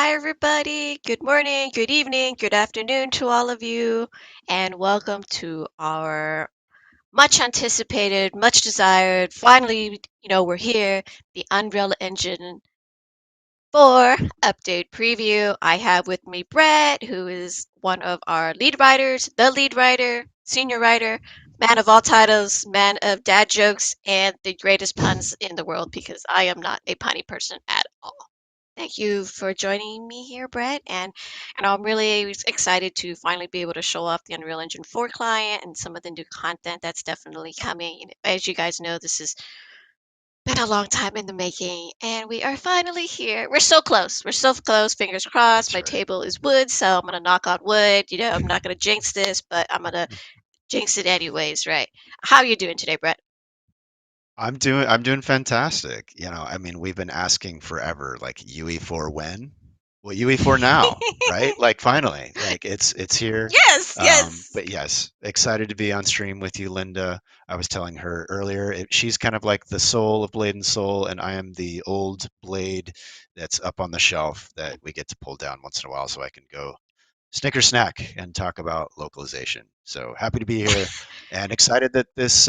Hi, everybody. Good morning, good evening, good afternoon to all of you, and welcome to our much anticipated, much desired, finally, we're here, the Unreal Engine 4 update preview. I have with me Brett, who is one of our lead writers, the lead writer, senior writer, man of all titles, man of dad jokes, and the greatest puns in the world because I am not a punny person at all. Thank you for joining me here, Brett. And I'm really excited to finally be able to show off the Unreal Engine 4 client and some of the new content that's definitely coming. As you guys know, this has been a long time in the making, and we are finally here. We're so close. We're so close. Fingers crossed. That's My right. table is wood, so I'm gonna knock on wood. I'm not gonna jinx this, but I'm gonna jinx it anyways, right? How are you doing today, Brett? I'm doing fantastic. I mean, we've been asking forever, like UE4 when? Well, UE4 now, right? Like finally, like it's here. Yes, yes. But yes, excited to be on stream with you, Linda. I was telling her earlier, she's kind of like the soul of Blade and Soul, and I am the old Blade that's up on the shelf that we get to pull down once in a while so I can go snicker snack and talk about localization. So happy to be here and excited that this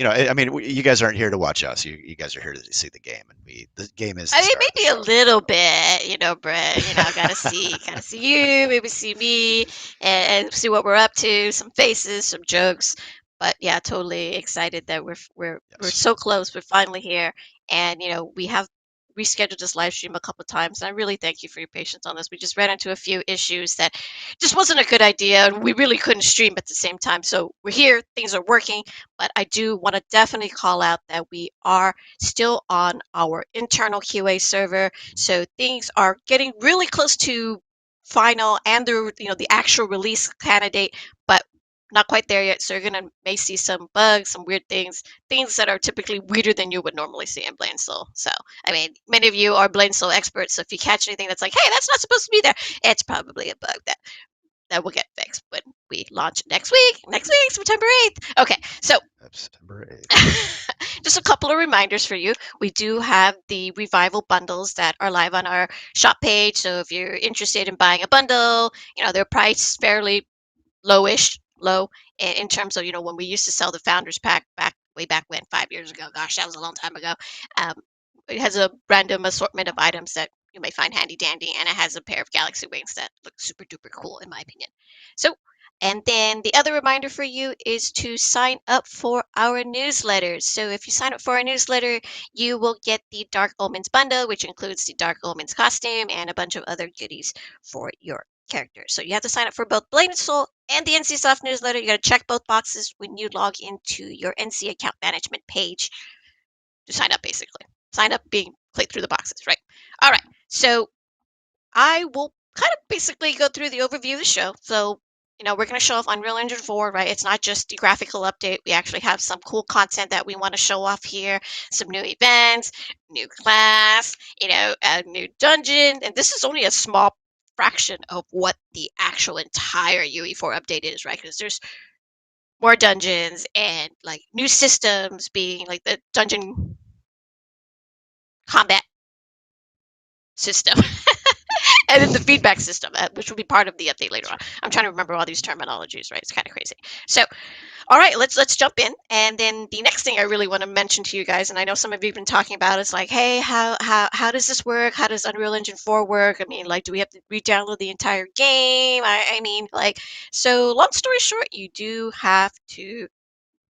I mean you guys aren't here to watch us. You guys are here to see the game, and the game is I the mean, star of the maybe a show. little bit, Brett. Gotta see you, maybe see me, and see what we're up to. Some faces, some jokes, but yeah, totally excited that we're Yes. so close. We're finally here, and we have rescheduled this live stream a couple times. And I really thank you for your patience on this. We just ran into a few issues that just wasn't a good idea, and we really couldn't stream at the same time. So we're here, things are working, but I do want to definitely call out that we are still on our internal QA server. So things are getting really close to final and the actual release candidate, but not quite there yet. So you're gonna may see some bugs, some weird things that are typically weirder than you would normally see in Blade Soul. So I mean, many of you are Blade Soul experts. So if you catch anything that's like, hey, that's not supposed to be there, it's probably a bug that will get fixed when we launch next week. Next week, September 8th. Okay, so September 8th. just a couple of reminders for you. We do have the revival bundles that are live on our shop page. So if you're interested in buying a bundle, they're priced fairly low in terms of, when we used to sell the founders pack way back when, 5 years ago. Gosh, that was a long time ago. Um, it has a random assortment of items that you may find handy dandy, and it has a pair of Galaxy wings that look super duper cool, in my opinion. So, and then the other reminder for you is to sign up for our newsletters. So if you sign up for our newsletter, you will get the Dark Omens bundle, which includes the Dark Omens costume and a bunch of other goodies for your characters. So you have to sign up for both Blade and Soul and the NCSoft newsletter. You got to check both boxes when you log into your NC account management page to sign up, basically. Sign up being click through the boxes, right? All right. So I will kind of basically go through the overview of the show. So, we're going to show off Unreal Engine 4, right? It's not just the graphical update. We actually have some cool content that we want to show off here, some new events, new class, a new dungeon. And this is only a small fraction of what the actual entire UE4 update is, right? Because there's more dungeons and like new systems being like the dungeon combat system. And then the feedback system, which will be part of the update later That's on. right. I'm trying to remember all these terminologies, right? It's kind of crazy. So, all right, let's jump in. And then the next thing I really want to mention to you guys, and I know some of you've been talking about, is like, hey, how does this work? How does Unreal Engine 4 work? I mean, like, do we have to re-download the entire game? I mean, like, so long story short, you do have to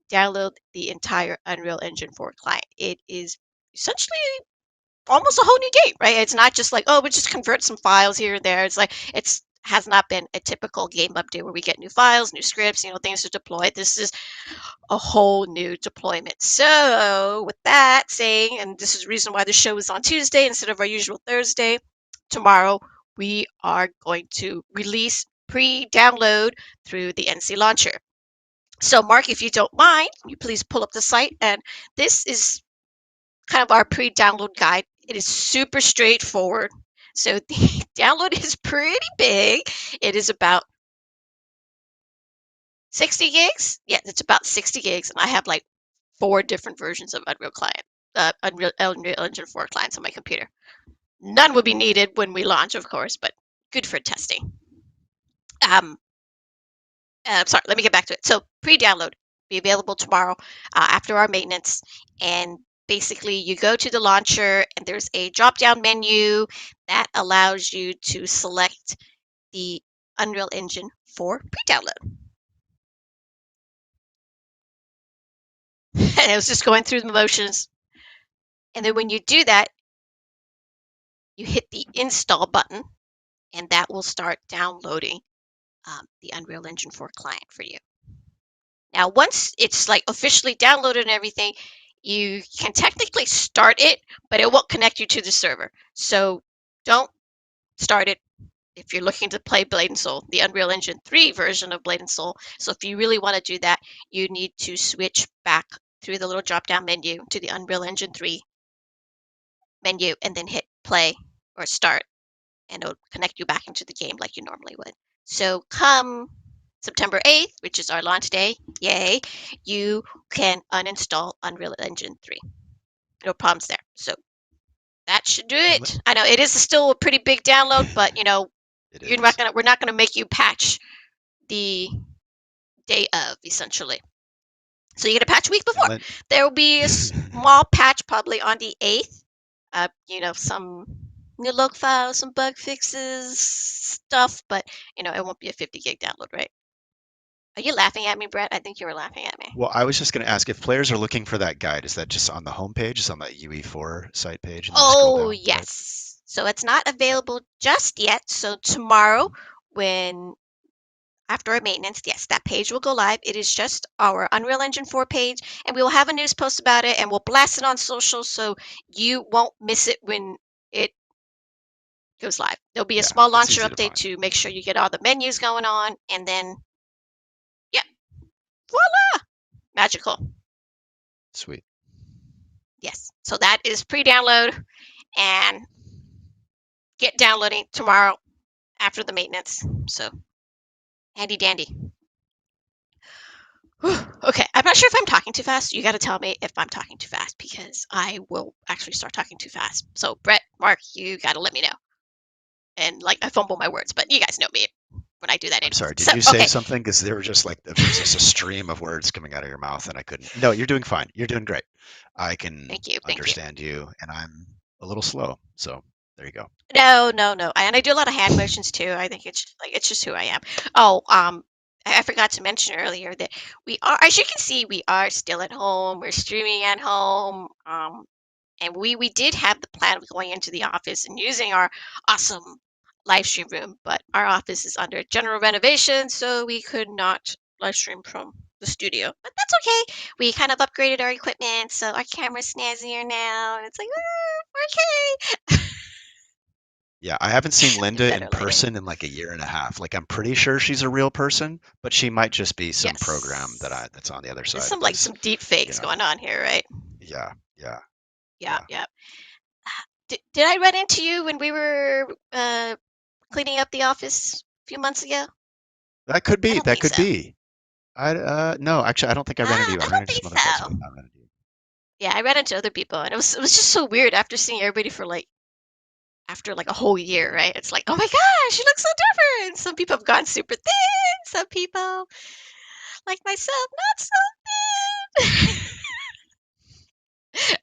download the entire Unreal Engine 4 client. It is essentially almost a whole new game, right? It's not just like, oh, we just convert some files here and there. It's like it's has not been a typical game update where we get new files, new scripts, things to deploy. This is a whole new deployment. So, with that saying, and this is the reason why the show is on Tuesday instead of our usual Thursday, tomorrow we are going to release pre-download through the NC Launcher. So, Mark, if you don't mind, you please pull up the site, and this is kind of our pre-download guide. It is super straightforward. So the download is pretty big. It is about 60 gigs. Yeah, it's about 60 gigs. And I have like 4 different versions of Unreal Client, Unreal Engine 4 clients on my computer. None will be needed when we launch, of course, but good for testing. Sorry, let me get back to it. So pre-download be available tomorrow after our maintenance, and basically you go to the launcher and there's a drop-down menu that allows you to select the Unreal Engine for pre-download. And it was just going through the motions. And then when you do that, you hit the install button, and that will start downloading the Unreal Engine 4 client for you. Now, once it's like officially downloaded and everything, you can technically start it, but it won't connect you to the server. So don't start it if you're looking to play Blade and Soul, the Unreal Engine 3 version of Blade and Soul. So if you really want to do that, you need to switch back through the little drop-down menu to the Unreal Engine 3 menu and then hit play or start, and it'll connect you back into the game like you normally would. So come September 8th, which is our launch day, yay, you can uninstall Unreal Engine 3. No problems there. So that should do it. I know it is still a pretty big download, but you know, we're not gonna make you patch the day of, essentially. So you get a patch week before. There will be a small patch probably on the 8th. You know, some new log files, some bug fixes, stuff, but you know, it won't be a 50 gig download, right? Are you laughing at me, Brett? I think you were laughing at me. Well, I was just going to ask if players are looking for that guide, is that just on the homepage? Is on that UE4 site page? And Oh, yes. So it's not available just yet. So tomorrow, when after our maintenance, yes, that page will go live. It is just our Unreal Engine 4 page, and we will have a news post about it, and we'll blast it on social so you won't miss it when it goes live. There'll be a small launcher update to make sure you get all the menus going on, and then, yeah, voila, magical. Sweet. Yes, so that is pre-download, and get downloading tomorrow after the maintenance. So handy dandy. Okay, I'm not sure if I'm talking too fast. You got to tell me if I'm talking too fast because I will actually start talking too fast. So Brett, Mark, you got to let me know. And like I fumble my words, but you guys know me when I do that. I'm sorry. Did you say something? Because there were just like there was just a stream of words coming out of your mouth, and I couldn't. No, you're doing fine. You're doing great. I can understand you, and I'm a little slow. So there you go. No, and I do a lot of hand motions too. I think it's just who I am. Oh, I forgot to mention earlier that we are, as you can see, we are still at home. We're streaming at home. And we did have the plan of going into the office and using our awesome live stream room, but our office is under general renovation, so we could not live stream from the studio. But that's okay. We kind of upgraded our equipment, so our camera's snazzier now, and it's like, we're okay. Yeah, I haven't seen Linda in person in like a year and a half. Like I'm pretty sure she's a real person, but she might just be some program that's on the other side. There's some deep fakes going on here, right? Yeah. Did I run into you when we were cleaning up the office a few months ago? That could be. That could be. No, actually, I don't think I ran into you. I ran into some other folks, but not ran into you. Yeah, I ran into other people, and it was just so weird after seeing everybody for after like a whole year, right? It's like, oh my gosh, you look so different. Some people have gone super thin. Some people, like myself, not so thin.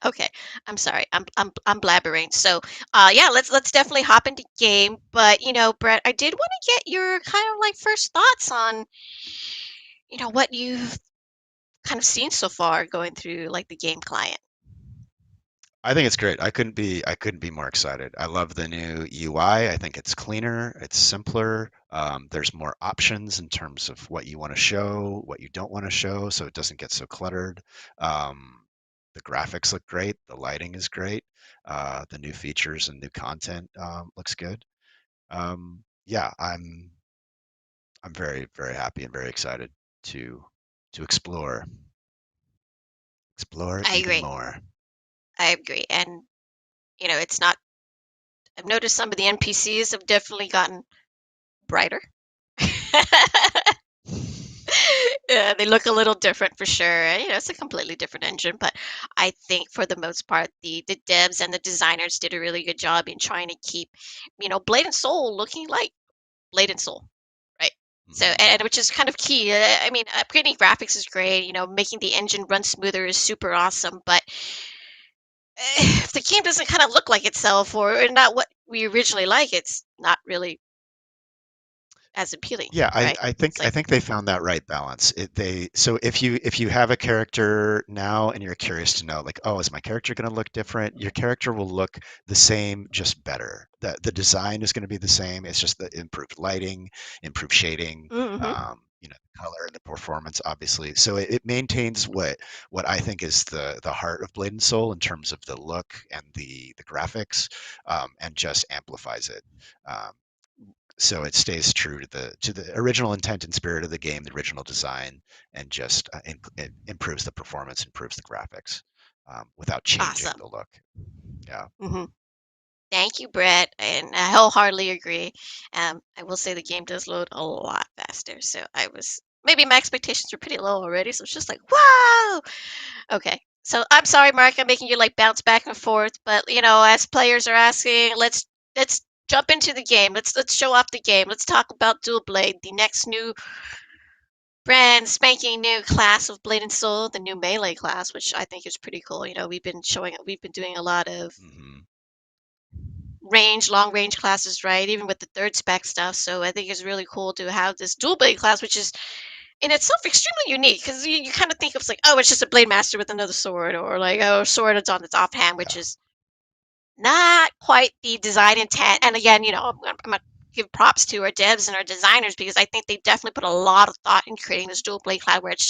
Okay, I'm sorry. I'm blabbering. So, yeah, let's definitely hop into game. But you know, Brett, I did want to get your kind of like first thoughts on, you know, what you've kind of seen so far going through like the game client. I think it's great. I couldn't be more excited. I love the new UI. I think it's cleaner, it's simpler. There's more options in terms of what you want to show, what you don't want to show, so it doesn't get so cluttered. The graphics look great. The lighting is great. The new features and new content looks good. Yeah, I'm very, very happy and very excited to explore even more. I agree. And you know, it's not, I've noticed some of the NPCs have definitely gotten brighter. Yeah, they look a little different for sure. It's a completely different engine, but I think for the most part, the devs and the designers did a really good job in trying to keep, Blade and Soul looking like Blade and Soul, right? So, Mhm. and which is kind of key. I mean, upgrading graphics is great. Making the engine run smoother is super awesome. But if the game doesn't kind of look like itself or not what we originally like, it's not really as appealing, Yeah, right? It's I like, think they found that right balance. So if you have a character now and you're curious to know like, oh, is my character going to look different? Your character will look the same, just better. The design is going to be the same. It's just the improved lighting, improved shading, hmm the color and the performance, obviously. So it maintains what I think is the heart of Blade and Soul in terms of the look and the graphics, and just amplifies it. Um, so it stays true to the original intent and spirit of the game, the original design, and just it improves the performance, improves the graphics, without changing awesome. the look. Yeah. hmm Thank you, Brett, and I wholeheartedly agree. I will say the game does load a lot faster, so I was maybe my expectations were pretty low already, so it's just like, wow. Okay, so I'm sorry, Mark, I'm making you like bounce back and forth, but as players are asking, let's jump into the game. Let's show off the game. Let's talk about Dual Blade, the next new brand spanking new class of Blade and Soul, the new melee class, which I think is pretty cool. We've been doing a lot of Hmm. long range classes, right? Even with the third spec stuff. So I think it's really cool to have this dual blade class, which is in itself extremely unique because you kind of think of like, oh, it's just a blade master with another sword, or like, oh, a sword that's on its offhand, which Yeah. is not quite the design intent. And again, I'm gonna give props to our devs and our designers because I think they definitely put a lot of thought in creating this dual blade class where it's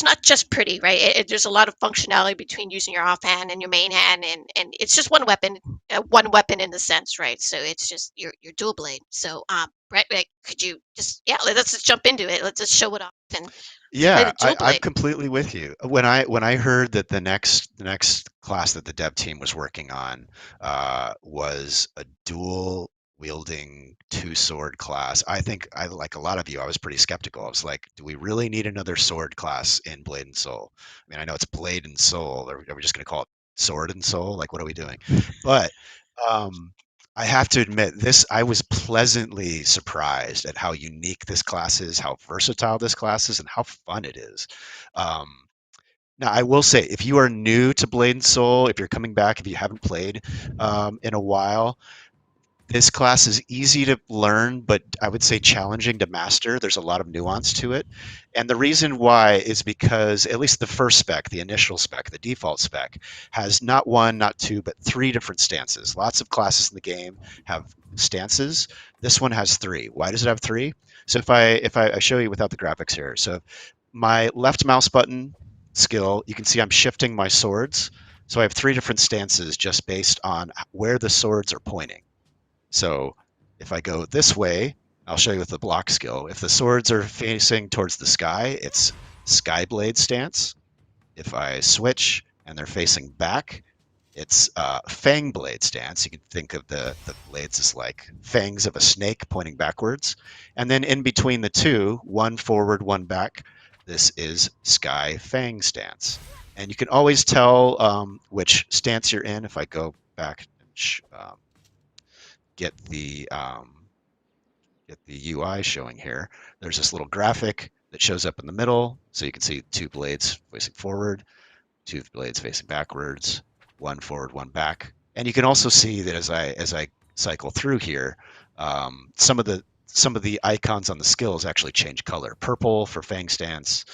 not just pretty, right? There's a lot of functionality between using your offhand and your main hand, and it's just one weapon in the sense, right? So it's just your dual blade. So, Brett, like, could you just let's just jump into it. Let's just show it off and play the Yeah, dual I'm blade. completely with you. When I heard that the next class that the dev team was working on, was a dual wielding two sword class, I think I like a lot of you. I was pretty skeptical. I was like, do we really need another sword class in Blade and Soul? I mean, I know it's Blade and Soul. Are we just going to call it Sword and Soul? Like, what are we doing? But um, I have to admit, this I was pleasantly surprised at how unique this class is, how versatile this class is, and how fun it is. Um, Now, I will say, if you are new to Blade and Soul, if you're coming back, if you haven't played in a while, this class is easy to learn, but I would say challenging to master. There's a lot of nuance to it. And the reason why is because at least the first spec, the initial spec, the default spec, has not one, not two, but three different stances. Lots of classes in the game have stances. This one has three. Why does it have three? So I show you without the graphics here. So my left mouse button skill, you can see I'm shifting my swords. So I have three different stances just based on where the swords are pointing. So if I go this way, I'll show you with the block skill. If the swords are facing towards the sky, it's Skyblade stance. If I switch and they're facing back, it's Fang Blade stance. You can think of the blades as like fangs of a snake pointing backwards. And then in between the two, one forward, one back, this is Sky Fang stance. And you can always tell which stance you're in if I go back and get get the UI showing here. There's this little graphic that shows up in the middle, so you can see two blades facing forward, two blades facing backwards, one forward, one back. And you can also see that as I cycle through here, some of the icons on the skills actually change color. Purple for Fang Stance,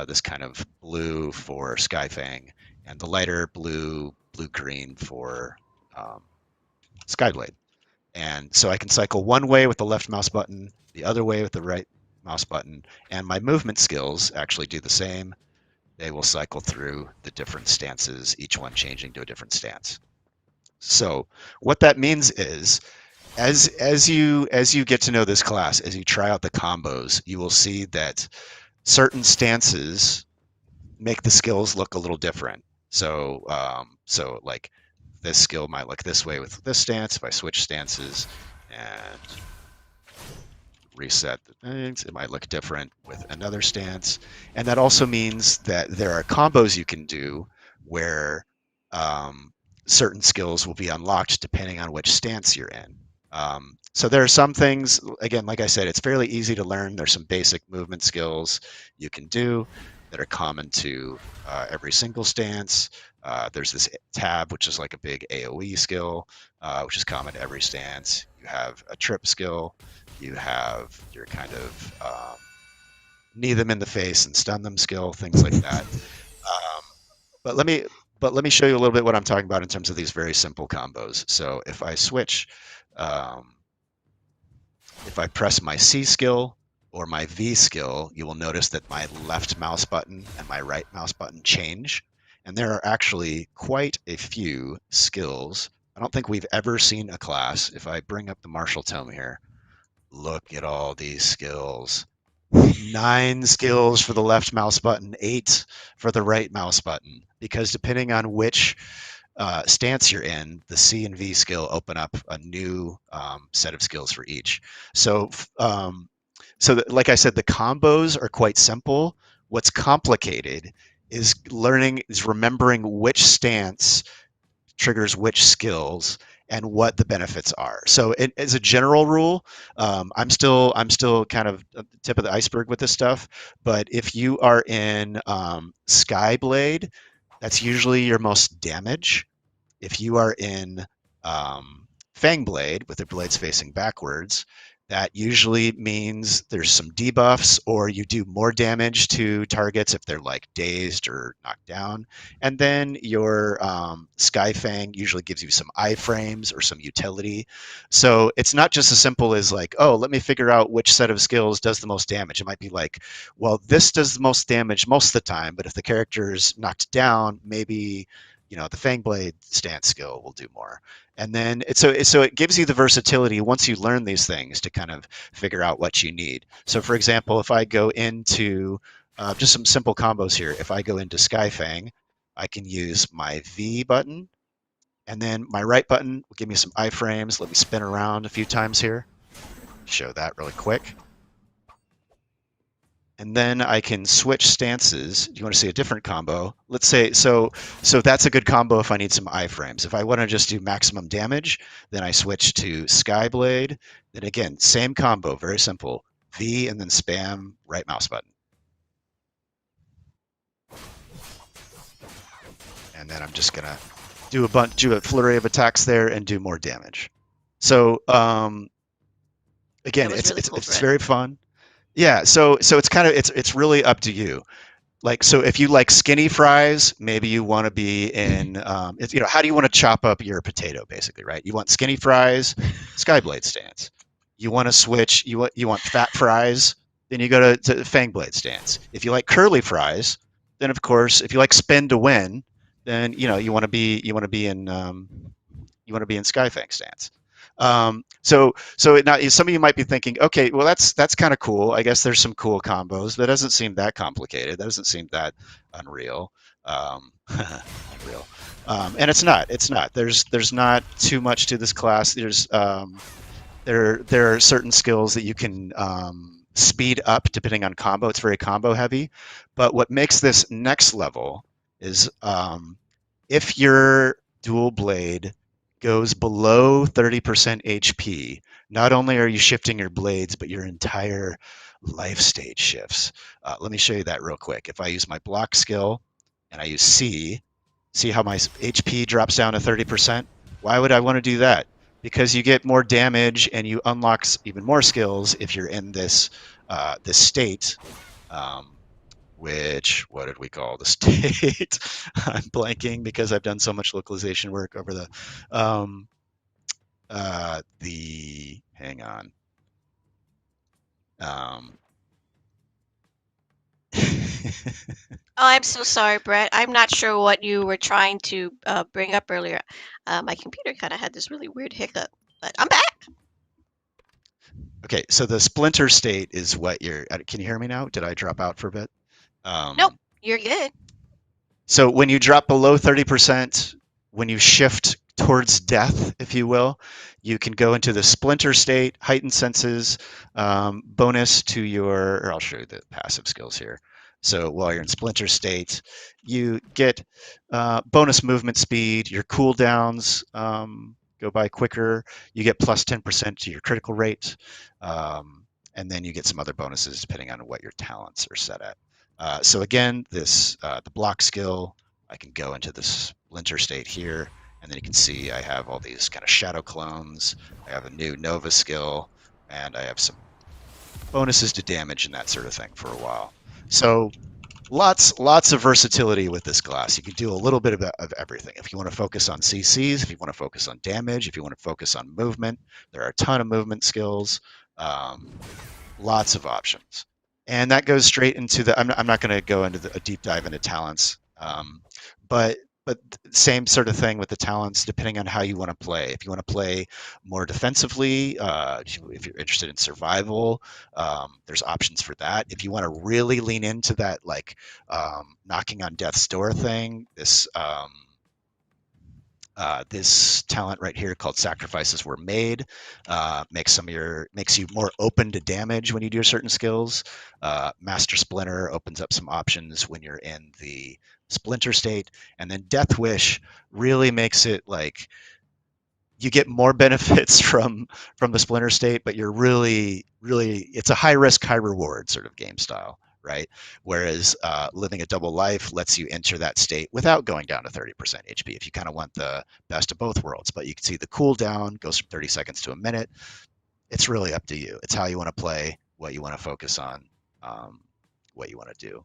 this kind of blue for Sky Fang, and the lighter blue green for um, Skyblade. And so I can cycle one way with the left mouse button, the other way with the right mouse button, and my movement skills actually do the same. They will cycle through the different stances, each one changing to a different stance. So what that means is as you get to know this class, as you try out the combos, you will see that certain stances make the skills look a little different. So like this skill might look this way with this stance. If I switch stances and reset the things. It might look different with another stance. And that also means that there are combos you can do where um, certain skills will be unlocked depending on which stance you're in. So there are some things, again, like I said, it's fairly easy to learn. There's some basic movement skills you can do that are common to every single stance. There's this tab, which is like a big AoE skill, which is common to every stance. You have a trip skill. You have your kind of knee them in the face and stun them skill, things like that. But let me show you a little bit what I'm talking about in terms of these very simple combos. So um, if I press my C skill or my V skill, you will notice that my left mouse button and my right mouse button change. And there are actually quite a few skills. I don't think we've ever seen a class. If I bring up the Martial Tome here, look at all these skills. 9 skills for the left mouse button, 8 for the right mouse button. Because depending on which stance you're in, the C and V skill open up a new set of skills for each. So, like I said, the combos are quite simple. What's complicated is remembering which stance triggers which skills and what the benefits are. So, as a general rule, I'm still kind of at the tip of the iceberg with this stuff. But if you are in Skyblade, that's usually your most damage. If you are in Fangblade with the blades facing backwards, that usually means there's some debuffs or you do more damage to targets if they're like dazed or knocked down. And then your Skyfang usually gives you some iframes or some utility. So it's not just as simple as like, oh, let me figure out which set of skills does the most damage. It might be like, well, this does the most damage most of the time, but if the character is knocked down, maybe the Fangblade stance skill will do more. And then so it gives you the versatility once you learn these things to kind of figure out what you need. So for example, if I go into just some simple combos here, if I go into Skyfang, I can use my V button, and then my right button will give me some iframes. Let me spin around a few times here. Show that really quick. And then I can switch stances. Do you want to see a different combo? Let's say, so that's a good combo if I need some iframes. If I want to just do maximum damage, then I switch to Skyblade. Then again, same combo, very simple. V and then spam right mouse button. And then I'm just gonna do a flurry of attacks there and do more damage. So again, That was really cool, it's Brett. very fun. Yeah, so it's kind of it's really up to you. Like, so if you like skinny fries, maybe you want to be in how do you want to chop up your potato, basically, right? You want skinny fries, Skyblade stance. You want to switch, you want fat fries, then you go to Fangblade stance. If you like curly fries, then of course, if you like spin to win, then you want to be in Skyfang stance. So now some of you might be thinking, okay, well that's kind of cool. I guess there's some cool combos. That doesn't seem that complicated. That doesn't seem that unreal. Unreal. And it's not. It's not. There's not too much to this class. There are certain skills that you can speed up depending on combo. It's very combo heavy. But what makes this next level is if your dual blade goes below 30% HP, not only are you shifting your blades, but your entire life stage shifts. Let me show you that real quick. If I use my block skill and I use C, see how my HP drops down to 30%? Why would I want to do that? Because you get more damage and you unlock even more skills if you're in this state. What did we call the state? I'm blanking because I've done so much localization work over hang on. Um, Oh, I'm so sorry, Brett. I'm not sure what you were trying to bring up earlier. My computer kind of had this really weird hiccup, but I'm back. okay, so the splinter state is what can you hear me now? Did I drop out for a bit? Nope, Um, you're good. so when you drop below 30%, when you shift towards death, if you will, you can go into the splinter state, heightened senses, bonus to your, or I'll show you the passive skills here. So while you're in splinter state, you get bonus movement speed, your cooldowns go by quicker, you get plus 10% to your critical rate, and then you get some other bonuses depending on what your talents are set at. So again, this the block skill, I can go into this splinter state here, and then you can see I have all these kind of shadow clones. I have a new Nova skill, and I have some bonuses to damage and that sort of thing for a while. So lots of versatility with this class. You can do a little bit of everything. If you want to focus on CCs, if you want to focus on damage, if you want to focus on movement, there are a ton of movement skills. Lots of options. And that goes straight into the, I'm not going to go into a deep dive into talents, but same sort of thing with the talents, depending on how you want to play. If you want to play more defensively, if you're interested in survival, there's options for that. If you want to really lean into that, like knocking on death's door thing, this talent right here called Sacrifices Were Made makes you more open to damage when you do certain skills. Master Splinter opens up some options when you're in the splinter state, and then Death Wish really makes it like you get more benefits from the splinter state, but you're really it's a high risk, high reward sort of game style, right? Whereas living a double life lets you enter that state without going down to 30% HP if you kind of want the best of both worlds. But you can see the cooldown goes from 30 seconds to a minute. It's really up to you. It's how you want to play, what you want to focus on, what you want to do.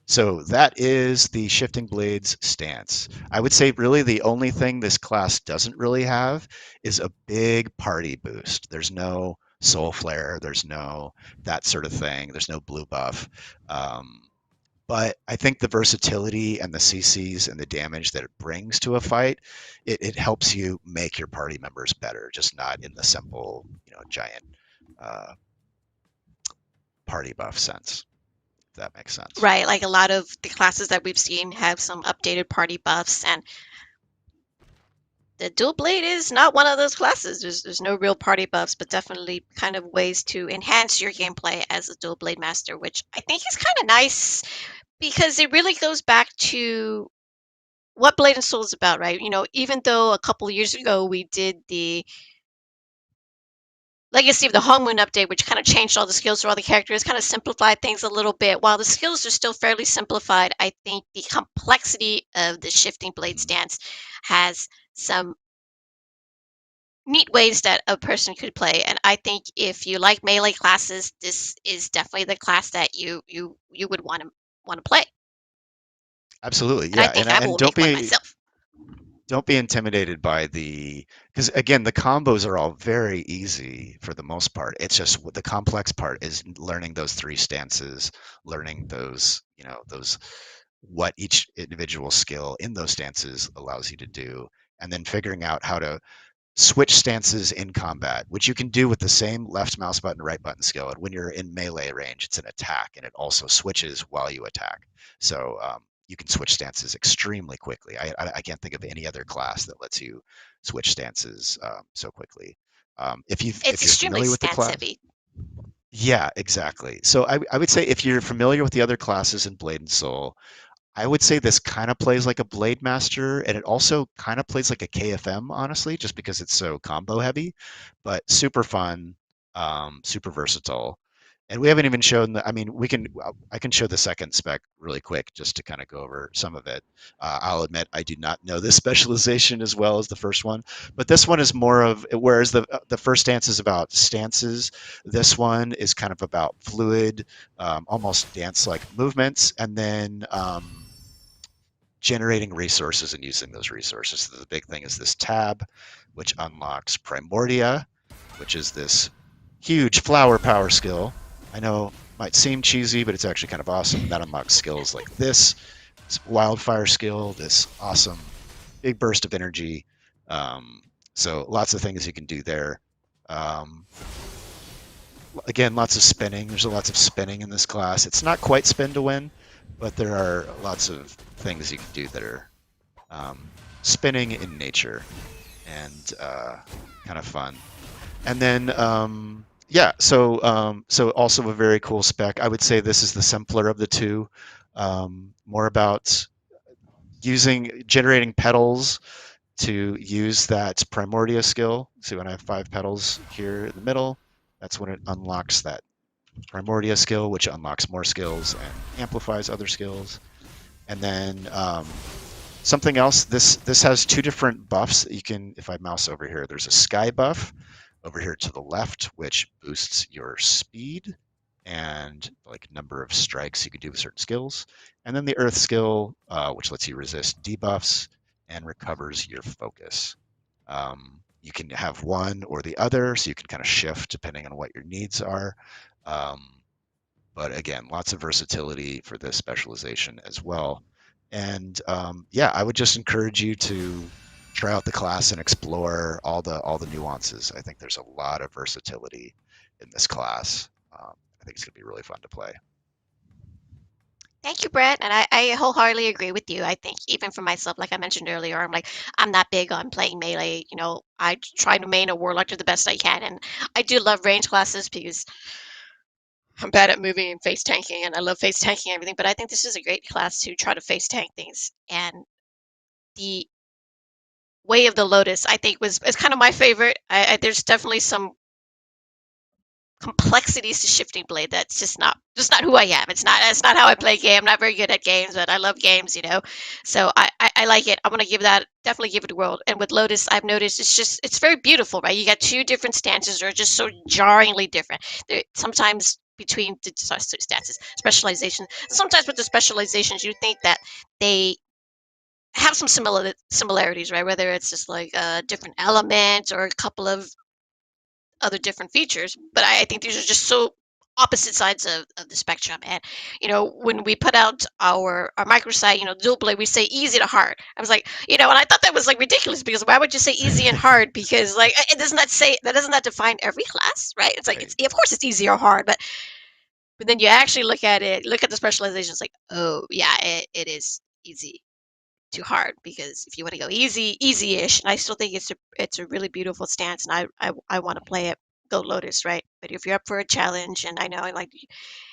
So that is the Shifting Blades stance. I would say really the only thing this class doesn't really have is a big party boost. There's no Soul Flare, there's no that sort of thing, there's no blue buff. But I think the versatility and the CCs and the damage that it brings to a fight, it helps you make your party members better, just not in the simple, giant party buff sense. That makes sense. Right, like a lot of the classes that we've seen have some updated party buffs, and the dual blade is not one of those classes. There's no real party buffs, but definitely kind of ways to enhance your gameplay as a dual blade master, which I think is kind of nice because it really goes back to what Blade and Soul is about, right? Even though a couple of years ago we did the Legacy of the Hongmoon update, which kind of changed all the skills for all the characters, kind of simplified things a little bit. While the skills are still fairly simplified, I think the complexity of the Shifting Blade stance has some neat ways that a person could play. And I think if you like melee classes, this is definitely the class that you would want to play. Absolutely, And I yeah, think I and will make one myself. don't be intimidated by because again the combos are all very easy for the most part. It's just the complex part is learning those three stances, learning those what each individual skill in those stances allows you to do, and then figuring out how to switch stances in combat, which you can do with the same left mouse button, right button skill. And when you're in melee range, it's an attack, and it also switches while you attack. So you can switch stances extremely quickly. I can't think of any other class that lets you switch stances so quickly. It's If you're extremely familiar with the stance class, heavy. yeah, exactly. So I would say if you're familiar with the other classes in Blade and Soul, I would say this kind of plays like a Blade Master, and it also kind of plays like a KFM, honestly, just because it's so combo heavy, but super fun, super versatile. And we haven't even shown I mean, I can show the second spec really quick just to kind of go over some of it. I'll admit I do not know this specialization as well as the first one, but this one is more of, whereas the first stance is about stances, this one is kind of about fluid, almost dance-like movements, and then generating resources and using those resources. So the big thing is this tab, which unlocks Primordia, which is this huge flower power skill. I know it might seem cheesy, but it's actually kind of awesome. That unlocks skills like this wildfire skill, this awesome big burst of energy. So lots of things you can do there. Again, lots of spinning. There's lots of spinning in this class. It's not quite spin to win, but there are lots of things you can do that are spinning in nature and kind of fun. And then yeah, so also a very cool spec. I would say this is the simpler of the two. More about using generating petals to use that Primordia skill. So when I have 5 petals here in the middle, that's when it unlocks that Primordia skill, which unlocks more skills and amplifies other skills. And then something else. This has 2 different buffs that you can. If I mouse over here, there's a sky buff over here to the left, which boosts your speed and like number of strikes you can do with certain skills. And then the earth skill, which lets you resist debuffs and recovers your focus. You can have one or the other, so you can kind of shift depending on what your needs are. Um, but again, lots of versatility for this specialization as well. And yeah, I would just encourage you to try out the class and explore all the nuances. I think there's a lot of versatility in this class. I think it's going to be really fun to play. Thank you, Brett. And I wholeheartedly agree with you. I think even for myself, like I mentioned earlier, I'm like, I'm not big on playing melee. I try to main a warlock to the best I can. And I do love range classes because I'm bad at moving and face tanking, and I love face tanking and everything. But I think this is a great class to try to face tank things. And the Way of the Lotus, I think, was is kind of my favorite. There's definitely some complexities to Shifting Blade that's just not who I am. It's not how I play game. I'm not very good at games, but I love games. So I like it. I'm gonna definitely give it a whirl. And with Lotus, I've noticed it's very beautiful, right? You got 2 different stances that are just so jarringly different. Sometimes between the stances, specialization. Sometimes with the specializations, you think that they have some similarities, right? Whether it's just like a different element or a couple of other different features, but I think these are just so opposite sides of the spectrum. And when we put out our microsite, dual blade, we say easy to hard. I was like, and I thought that was like ridiculous, because why would you say easy and hard? Because like it doesn't that define every class, right? It's like, Right. it's of course it's easy or hard, but then you actually look at the specializations, like, oh yeah, it is easy too hard. Because if you want to go easy-ish, and I still think it's a really beautiful stance, and I want to play it, go Lotus, right? But if you're up for a challenge, and I know, like,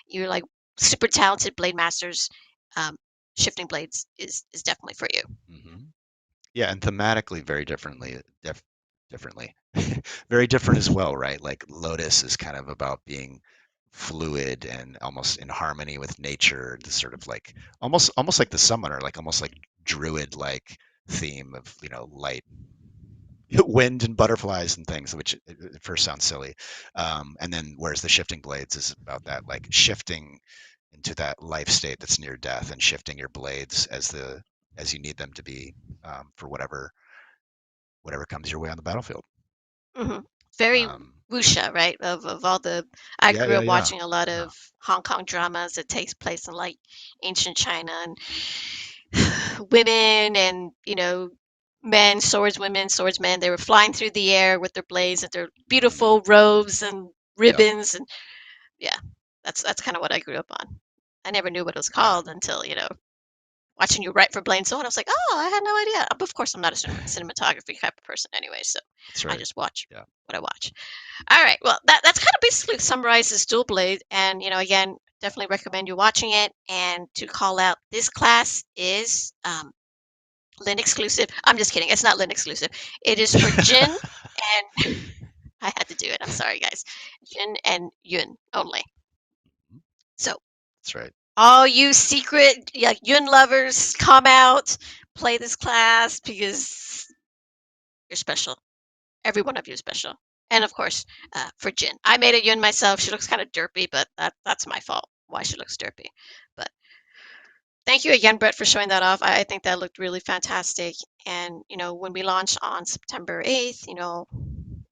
you're like super talented blade masters, um, Shifting Blades is definitely for you. Hmm. Yeah, and thematically very differently, very different as well, right? Like Lotus is kind of about being fluid and almost in harmony with nature, the sort of like almost like the summoner, like almost like druid like theme of light, wind and butterflies and things, which at first sounds silly. And then whereas the Shifting Blades is about that like shifting into that life state that's near death and shifting your blades as you need them to be, for whatever comes your way on the battlefield. hmm Very Um, wuxia, right? Of all the, I yeah, grew yeah, up yeah, watching a lot yeah. of Hong Kong dramas that takes place in like ancient China, and women and men, swordswomen, swordsmen. They were flying through the air with their blades and their Hmm. beautiful robes and Yep. ribbons, and yeah, that's kind of what I grew up on. I never knew what it was Yeah, called until watching you write for Blaine Soul, and I was like, oh, I had no idea. Of course, I'm not a cinematography type of person anyway, so that's I right. just watch Yeah. what I watch. All right, well, that's kind of basically summarizes Dual Blade, and again, definitely recommend you watching it. And to call out, this class is Lin exclusive. I'm just kidding. It's not Lin exclusive. It is for Jin, and I had to do it. I'm sorry, guys. Jin and Yun only. So That's right. all you secret, yeah, Yun lovers, come out, play this class, because you're special. Every one of you is special. And of course, for Jin, I made a Yun myself. She looks kind of derpy, but that's my fault. Why she looks derpy. But thank you again, Brett, for showing that off. I think that looked really fantastic. And when we launch on September 8th,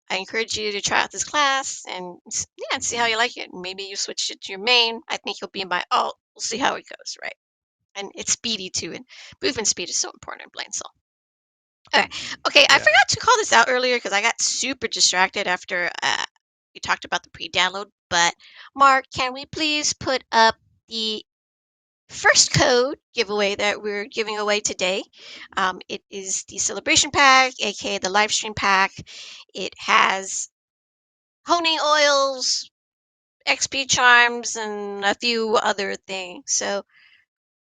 I encourage you to try out this class, and yeah, and see how you like it. Maybe you switch it to your main. I think you'll be in my alt. We'll see how it goes, right? And it's speedy too, and movement speed is so important in Blade Soul. Okay, Hmm. okay. I Yeah. forgot to call this out earlier because I got super distracted after we talked about the pre-download. But Mark, can we please put up the first code giveaway that we're giving away today. It is the celebration pack, aka the live stream pack. It has honing oils, XP charms, and a few other things. So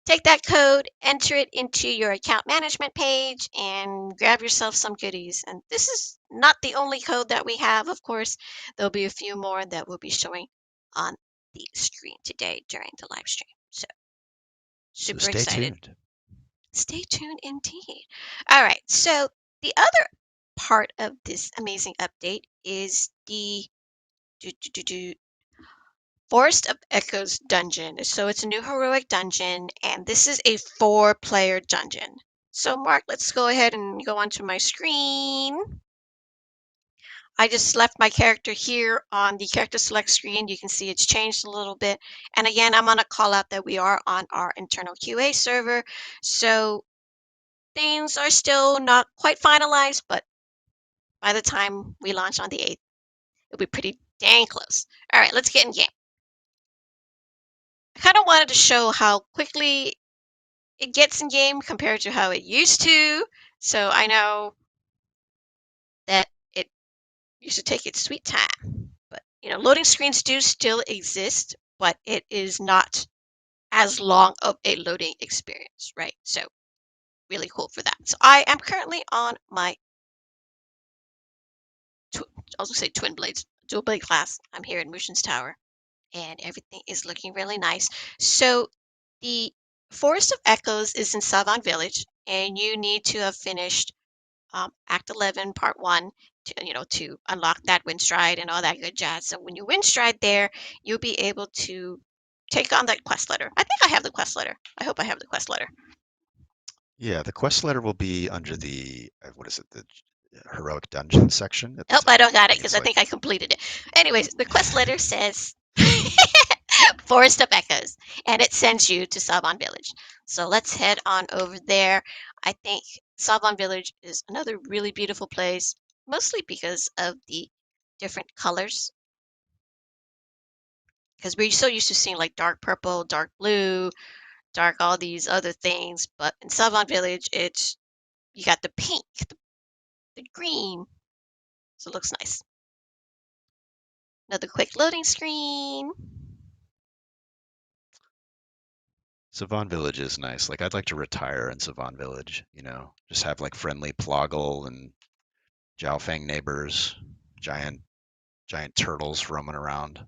take that code, enter it into your account management page, and grab yourself some goodies. And this is not the only code that we have, of course. There'll be a few more that we'll be showing on the screen today during the live stream. So So super stay excited. tuned. Stay tuned indeed. All right. So the other part of this amazing update is the do, do, do, do, Forest of Echoes dungeon. So it's a new heroic dungeon, and this is a 4-player dungeon. So Mark, let's go ahead and go onto my screen. I just left my character here on the character select screen. You can see it's changed a little bit. And again, I'm going to call out that we are on our internal QA server. So things are still not quite finalized, but by the time we launch on the 8th, it'll be pretty dang close. All right, let's get in game. I kind of wanted to show how quickly it gets in game compared to how it used to. So I know that it used to take its sweet time. But loading screens do still exist, but it is not as long of a loading experience, right? So really cool for that. So I am currently on my I was gonna say twin blades, dual blade class. I'm here in Mushin's Tower, and everything is looking really nice. So the Forest of Echoes is in Savon Village, and you need to have finished Act 11, Part 1, to unlock that wind stride and all that good jazz. So when you wind stride there, you'll be able to take on that quest letter. I think I have the quest letter. I hope I have the quest letter. Yeah, the quest letter will be under the what is it? The heroic dungeon section at the Nope, top. I don't got I it think because it's I like think I completed it. Anyways, the quest letter says Forest of Echoes, and it sends you to Savon Village. So let's head on over there. I think Savon Village is another really beautiful place, mostly because of the different colors. Because we're so used to seeing like dark purple, dark blue, dark all these other things, but in Savon Village, it's you got the pink, the green, so it looks nice. Another quick loading screen. Savon Village is nice. Like I'd like to retire in Savon Village, just have like friendly Ploggle and Jiaofeng neighbors, giant giant turtles roaming around.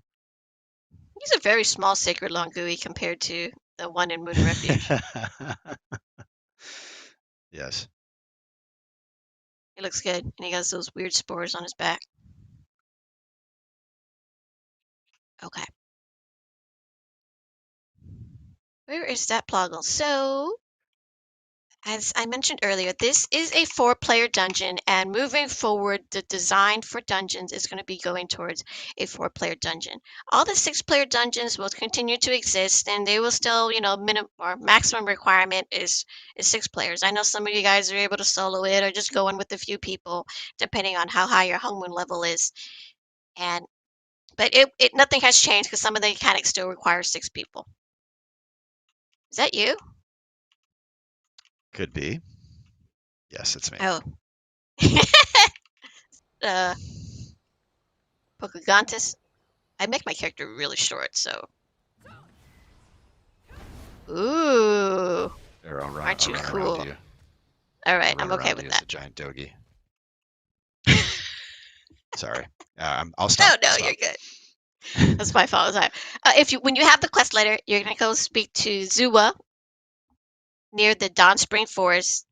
He's a very small sacred Longui compared to the one in Moon Refuge. Yes. He looks good, and he has those weird spores on his back. Okay. Where is that Ploggle? So, as I mentioned earlier, this is a 4-player dungeon, and moving forward, the design for dungeons is going to be going towards a 4-player dungeon. All the 6-player dungeons will continue to exist, and they will still, minimum or maximum requirement is 6 players. I know some of you guys are able to solo it or just go in with a few people, depending on how high your hung moon level is. And but it nothing has changed because some of the mechanics still require 6 people. Is that you? Could be. Yes, it's me. Oh. uh, Pocahontas. I make my character really short, so. Ooh, There, aren't I'll you run around cool? you. All I'll right, run I'm okay around with you as that. a giant doggy. Sorry. I'll No, stop. I'll no, you're stop. good. That's my fault. Sorry. When you have the quest letter, you're gonna go speak to Zua near the Dawn Spring Forest.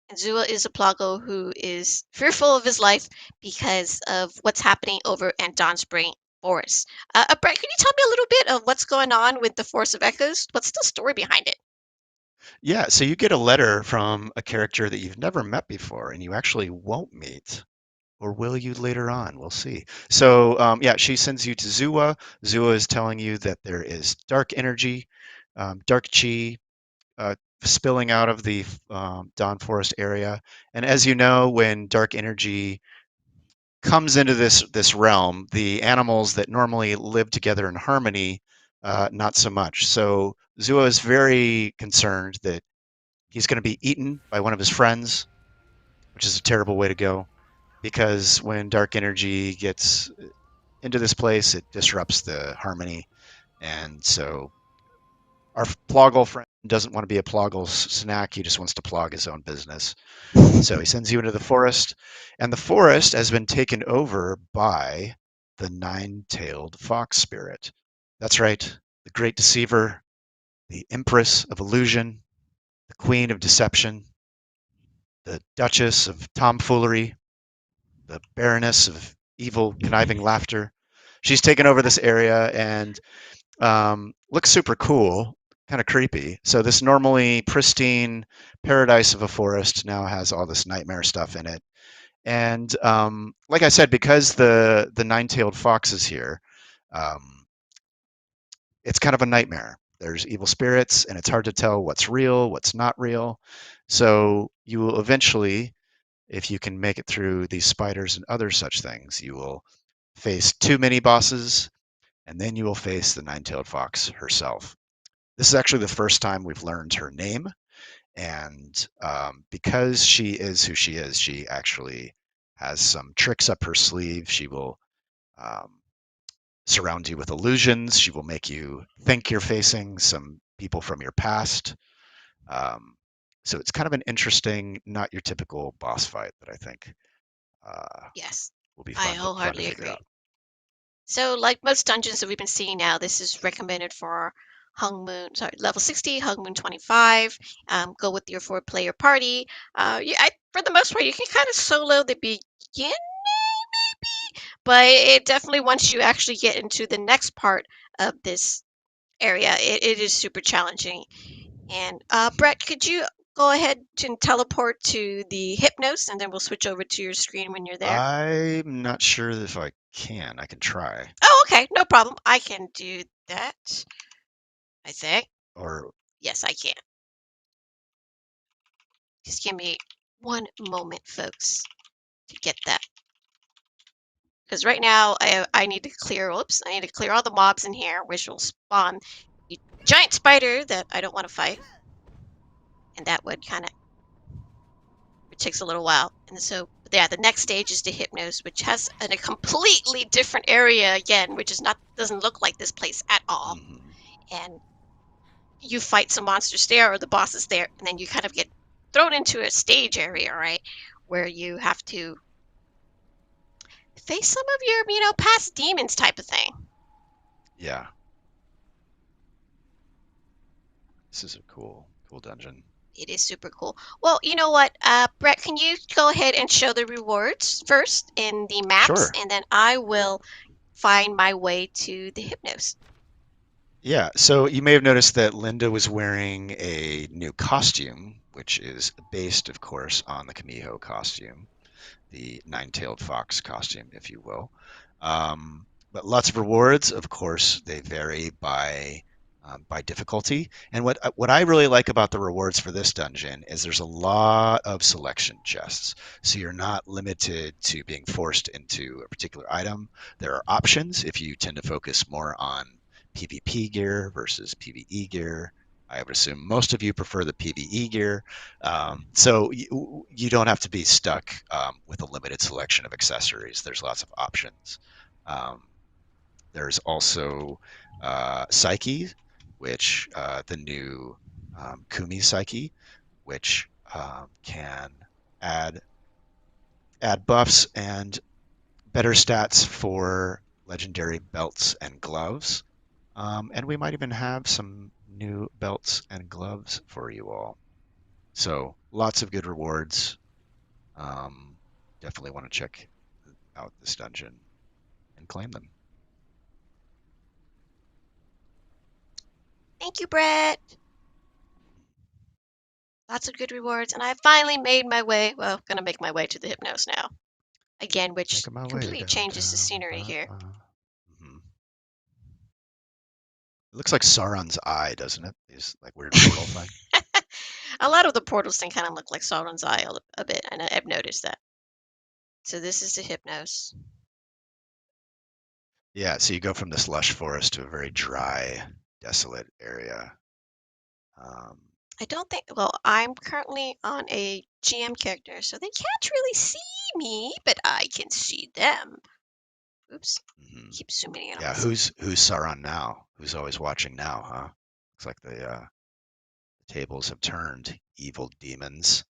And Zua is a Plago who is fearful of his life because of what's happening over at Dawn Spring Forest. Brett, can you tell me a little bit of what's going on with the Force of Echoes? What's the story behind it? Yeah, so you get a letter from a character that you've never met before, and you actually won't meet. Or will you later on? We'll see. So, yeah, she sends you to Zua. Zua is telling you that there is dark energy, dark chi, uh, spilling out of the Dawn Forest area. And as you know, when dark energy comes into this realm, the animals that normally live together in harmony not so much. So Zuo is very concerned that he's going to be eaten by one of his friends, which is a terrible way to go because when dark energy gets into this place, it disrupts the harmony. And so our Ploggle friend doesn't want to be a Ploggle snack. He just wants to plog his own business. So he sends you into the forest, and the forest has been taken over by the nine-tailed fox spirit. That's right, the great deceiver, the empress of illusion, the queen of deception, the duchess of tomfoolery, the baroness of evil, conniving laughter. She's taken over this area and looks super cool, kind of creepy. So this normally pristine paradise of a forest now has all this nightmare stuff in it. And like I said, because the nine-tailed fox is here, um, it's kind of a nightmare. There's evil spirits, and it's hard to tell what's real, what's not real. So you will eventually, if you can make it through these spiders and other such things, you will face two mini bosses, and then you will face the nine-tailed fox herself. This is actually the first time we've learned her name, and because she is who she is, she actually has some tricks up her sleeve. She will um, surround you with illusions. She will make you think you're facing some people from your past. Um, so it's kind of an interesting, not your typical boss fight that I think uh, Yes, will be I fun to wholeheartedly figure agree. out. So, like most dungeons that we've been seeing now, this is recommended for level 60, Hung Moon 25. Go with your four-player party. For the most part, you can kind of solo the beginning, but it definitely once you actually get into the next part of this area, it is super challenging. And Brett, could you go ahead and teleport to the Hypnos, and then we'll switch over to your screen when you're there? I'm not sure if I can. I can try. Oh, okay, no problem. I can do that, I think. Or Yes, I can. Just give me one moment, folks, to get that. Because right now I need to clear, oops, I need to clear all the mobs in here, which will spawn a giant spider that I don't want to fight. And that would kind of, it takes a little while. And so, yeah, the next stage is the Hypnos, which has a completely different area again, which is not, doesn't look like this place at all. mhm. And you fight some monsters there or the bosses there, and then you kind of get thrown into a stage area, right? Where you have to face some of your, past demons type of thing. Yeah, this is a cool dungeon. It is super cool. Well, you know what, Brett, can you go ahead and show the rewards first in the maps, Sure. and then I will find my way to the Hypnos. Yeah, so you may have noticed that Linda was wearing a new costume, which is based, of course, on the Kamiho costume, the nine-tailed fox costume, if you will. But lots of rewards, of course, they vary by difficulty. And what I really like about the rewards for this dungeon is there's a lot of selection chests. So you're not limited to being forced into a particular item. There are options if you tend to focus more on PvP gear versus PvE gear. I would assume most of you prefer the PvE gear. So you don't have to be stuck with a limited selection of accessories. There's lots of options. Um, there's also Psyche, which the new Kumi Psyche, which can add add buffs and better stats for legendary belts and gloves. And we might even have some new belts and gloves for you all. So lots of good rewards. Um, Definitely want to check out this dungeon and claim them. Thank you, Brett. Lots of good rewards, and I finally made my way. Well, gonna make my way to the Hypnos now. Again, which Making my way completely changes the downtown. scenery here. Mhm. It looks like Sauron's eye, doesn't it? These like weird portal thing. A lot of the portals thing kind of look like Sauron's Eye a bit, and I've noticed that. So this is the Hypnos. Yeah, so you go from this lush forest to a very dry, desolate area. Um, I don't think, well, I'm currently on a GM character, so they can't really see me, but I can see them. Oops, mhm. keep zooming in on Yeah, myself. who's Sauron now? Who's always watching now, huh? Looks like the tables have turned. Evil demons.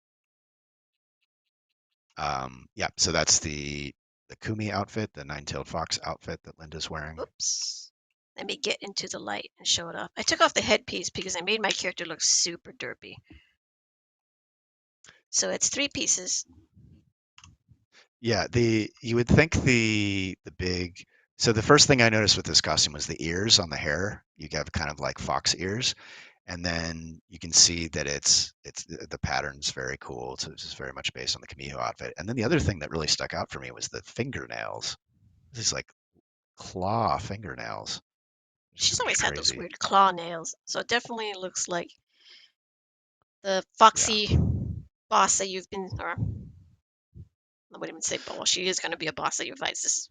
Yeah, so that's the Kumi outfit, the nine-tailed fox outfit that Linda's wearing. Oops. Let me get into the light and show it off. I took off the headpiece because I made my character look super derpy. So it's three pieces. Yeah, the you would think the big so the first thing I noticed with this costume was the ears on the hair. You have kind of like fox ears, and then you can see that it's the pattern's very cool. So it's just very much based on the Camille outfit. And then the other thing that really stuck out for me was the fingernails. These like claw fingernails. It's She's super always had those crazy. weird claw nails. So it definitely looks like the Yeah. foxy boss that you've been, or I wouldn't even say boss. She is going to be a boss that you fight. This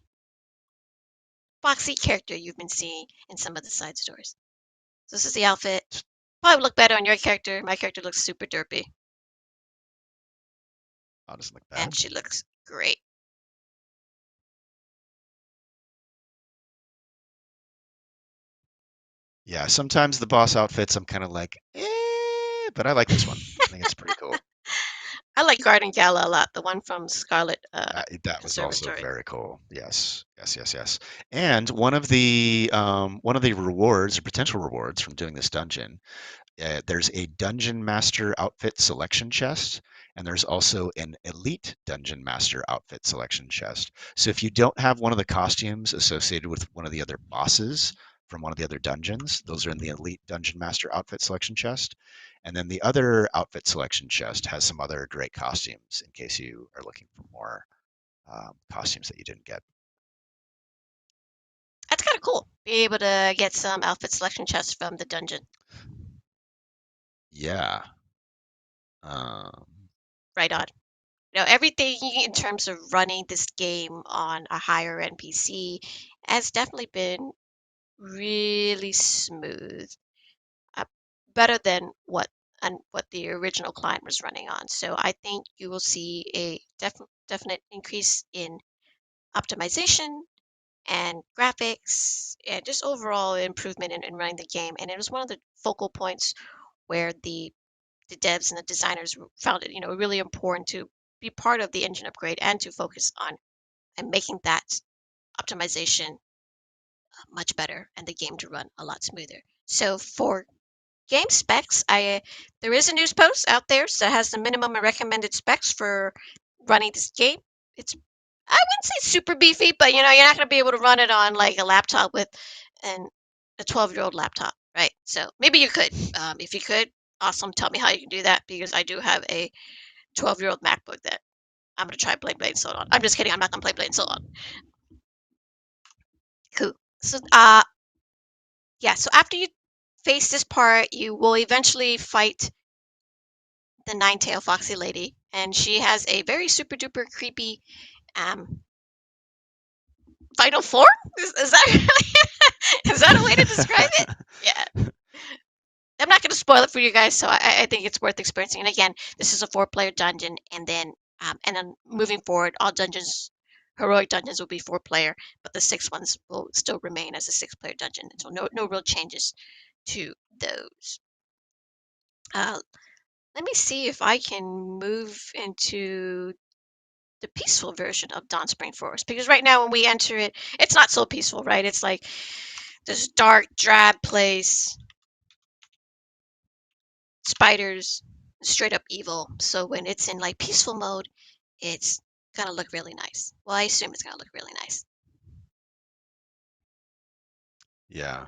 foxy character you've been seeing in some of the side stories. So this is the outfit. Probably would look better on your character. My character looks super derpy, Oh, doesn't look and bad. she looks great. Yeah, sometimes the boss outfits I'm kind of like, but I like this one. I think it's pretty cool. I like Garden Gala a lot, the one from Scarlet That was also Conservatory. very cool. Yes, yes, yes, yes. And one of the rewards or potential rewards from doing this dungeon, there's a dungeon master outfit selection chest, and there's also an elite dungeon master outfit selection chest. So if you don't have one of the costumes associated with one of the other bosses from one of the other dungeons, those are in the elite dungeon master outfit selection chest. And then the other outfit selection chest has some other great costumes in case you are looking for more costumes that you didn't get. That's kind of cool. Be able to get some outfit selection chests from the dungeon. Yeah. Um, Right on. Everything in terms of running this game on a higher NPC has definitely been really smooth. uh, Better than what the original client was running on. So I think you will see a definite increase in optimization and graphics and just overall improvement in running the game. And it was one of the focal points where the devs and the designers found it, really important to be part of the engine upgrade and to focus on and making that optimization much better and the game to run a lot smoother. So for game specs, I there is a news post out there that has the minimum and recommended specs for running this game. It's I wouldn't say super beefy, but you're not going to be able to run it on like a laptop with an a 12-year-old laptop, right? So maybe you could. If you could, awesome. Tell me how you can do that because I do have a 12-year-old MacBook that I'm going to try Blade and Soul on. I'm just kidding. I'm not going to play Blade and Soul on. Cool. So yeah. So after you face this part, you will eventually fight the nine-tail foxy lady, and she has a very super duper creepy um final form. Is that is that a way to describe it? Yeah, I'm not going to spoil it for you guys, so I think it's worth experiencing. And again, this is a four-player dungeon, and then moving forward, all dungeons, heroic dungeons, will be four-player, but the six ones will still remain as a six-player dungeon. So no real changes to those. Uh, Let me see if I can move into the peaceful version of Dawn Spring Forest because right now when we enter it, it's not so peaceful, right? It's like this dark, drab place, spiders, straight up evil. So when it's in like peaceful mode, it's gonna look really nice. Well, I assume it's gonna look really nice. yeah.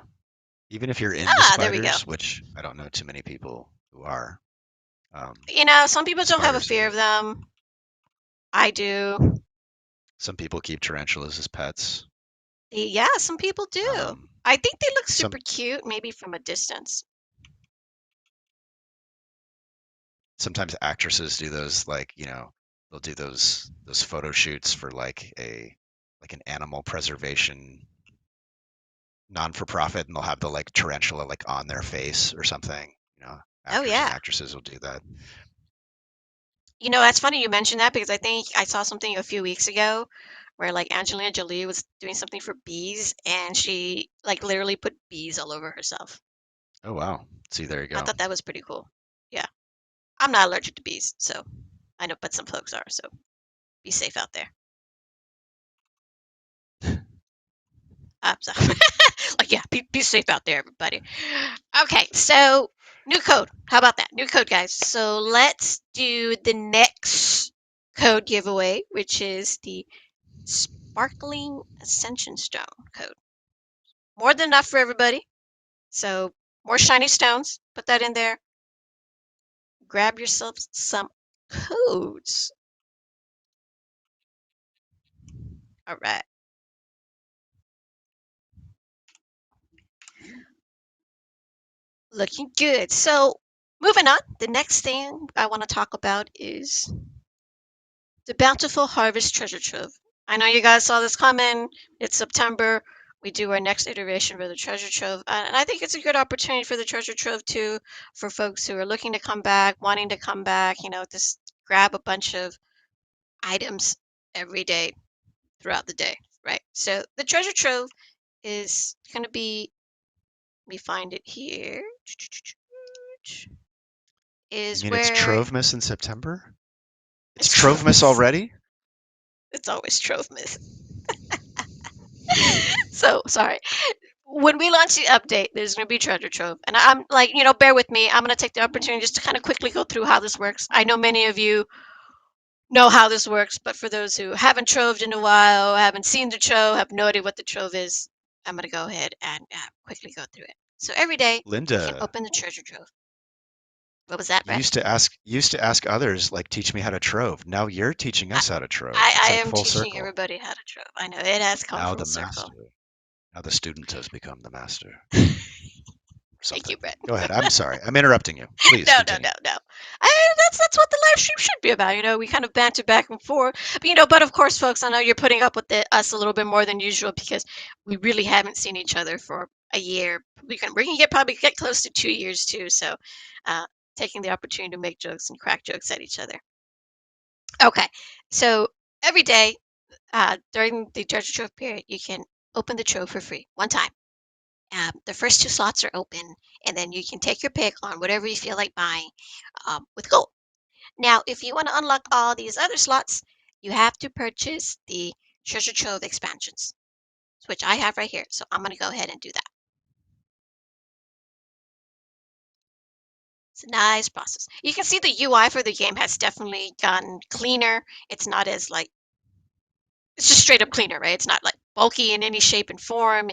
Even if you're into Ah, there we go. spiders, which I don't know too many people who are, um, Some people don't have a spiders fear are. of them. I do. Some people keep tarantulas as pets. Yeah, some people do. Um, I think they look some super cute, maybe from a distance. sometimes actresses do those like they'll do those photo shoots for like an animal preservation non-for-profit, and they'll have the like tarantula like on their face or something. Oh Actors and yeah. actresses will do that. That's funny you mentioned that because I think I saw something a few weeks ago where like Angelina Jolie was doing something for bees and she like literally put bees all over herself. Oh wow. See, there you I go. thought that was pretty cool. Yeah. I'm not allergic to bees, so I know, but some folks are, so be safe out there. So, like, yeah, be safe out there, everybody. Okay, so new code. How about that? New code, guys. So let's do the next code giveaway, which is the Sparkling Ascension Stone code. More than enough for everybody. So more shiny stones. Put that in there. Grab yourself some codes. All right. Looking good. So moving on. The next thing I want to talk about is the Bountiful Harvest Treasure Trove. I know you guys saw this coming. It's September. We do our next iteration for the Treasure Trove. And I think it's a good opportunity for the Treasure Trove too, for folks who are looking to come back, wanting to come back, just grab a bunch of items every day throughout the day, right? So the Treasure Trove is going to be, let me find it here, You is mean it's where Trovemas in September? It's it's Trovemas Trovemas. already? It's always Trovemas. So sorry. When we launch the update, there's going to be treasure trove. And I'm like, bear with me. I'm going to take the opportunity just to kind of quickly go through how this works. I know many of you know how this works, but for those who haven't troved in a while, haven't seen the trove, have no idea what the trove is, I'm going to go ahead and quickly go through it. So every day, you can Linda, open the treasure trove. What was that, you Brett? used to ask others like teach me how to trove. Now you're teaching I, us how to trove. I It's like am full teaching circle. everybody how to trove. I know it has come Now full the circle. master. Now the student has become the master. Thank you, Something. Brett. Go ahead. I'm sorry. I'm interrupting you. Please No, no, continue. no, no. That's what the live stream should be about. We kind of banter back and forth. But of course, folks, I know you're putting up with us a little bit more than usual because we really haven't seen each other for a year. We can probably get close to 2 years too. So, uh, taking the opportunity to make jokes and crack jokes at each other. Okay, so every day during the treasure trove period, you can open the trove for free one time. The first two slots are open, and then you can take your pick on whatever you feel like buying with gold. Now, if you want to unlock all these other slots, you have to purchase the Treasure Trove expansions, which I have right here. So I'm going to go ahead and do that. It's a nice process. You can see the UI for the game has definitely gotten cleaner. It's not as like, it's just straight up cleaner, right? It's not like bulky in any shape and form.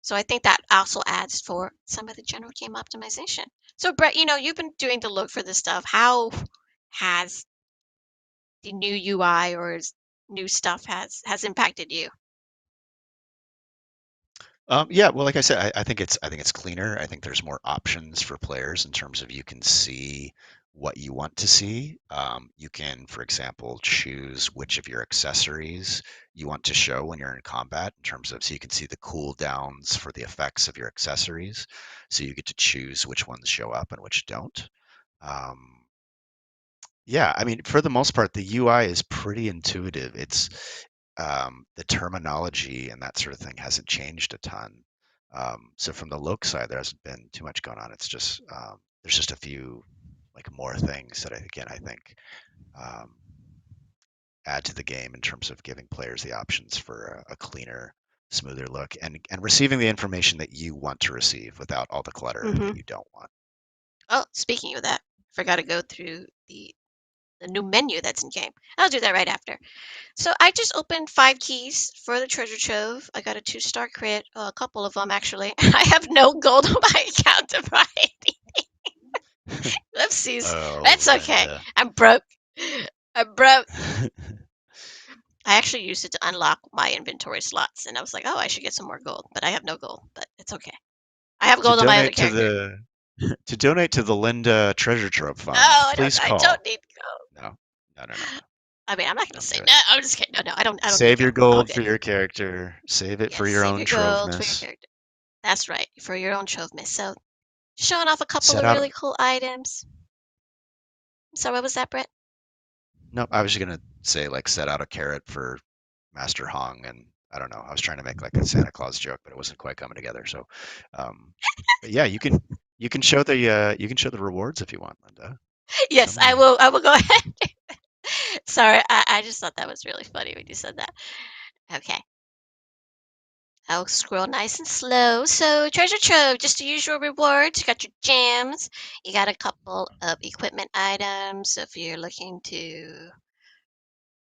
So I think that also adds for some of the general game optimization. So Brett, you've been doing the look for this stuff. How has the new UI or new stuff has impacted you? Yeah, well, like I said, I think it's cleaner. I think there's more options for players in terms of you can see what you want to see. You can, for example, choose which of your accessories you want to show when you're in combat in terms of so you can see the cooldowns for the effects of your accessories. So you get to choose which ones show up and which don't. Um, yeah, I mean, for the most part, the UI is pretty intuitive. The terminology and that sort of thing hasn't changed a ton. So from the look side, there hasn't been too much going on. It's just there's just a few like more things that I think um, add to the game in terms of giving players the options for a cleaner, smoother look and receiving the information that you want to receive without all the clutter Hmm. that you don't want. Oh, speaking of that, I forgot to go through the new menu that's in game. I'll do that right after. So I just opened 5 keys for the treasure trove. I got a 2-star crit, a couple of them actually. I have no gold on my account to buy anything. Oopsies. Oh, That's okay. Linda. I'm broke. I'm broke. I actually used it to unlock my inventory slots, and I was like, oh, I should get some more gold, but I have no gold. But it's okay. I have to gold on my other donate to character. the to donate to the Linda Treasure Trove No, Fund, I don't. please I don't call. need gold. No, no, no, no, no. I mean, I'm not gonna Don't say do it. no. I'm just kidding. No, I don't. I don't need Save your to. All gold good. for your character. Save it for Yes, your save own your gold for your troveness. character. That's right, for your own trove miss. So, showing off a couple Set of out. really cool items. So, what was that, Brett? Nope. I was just gonna say like set out a carrot for Master Hong, and I don't know. I was trying to make like a Santa Claus joke, but it wasn't quite coming together. So, um, but yeah, you can show the rewards if you want, Linda. Tell Yes, I me. will. I will go ahead. Sorry, I just thought that was really funny when you said that. Okay. I'll scroll nice and slow. So, treasure trove, just the usual rewards. You got your gems. You got a couple of equipment items. So if you're looking to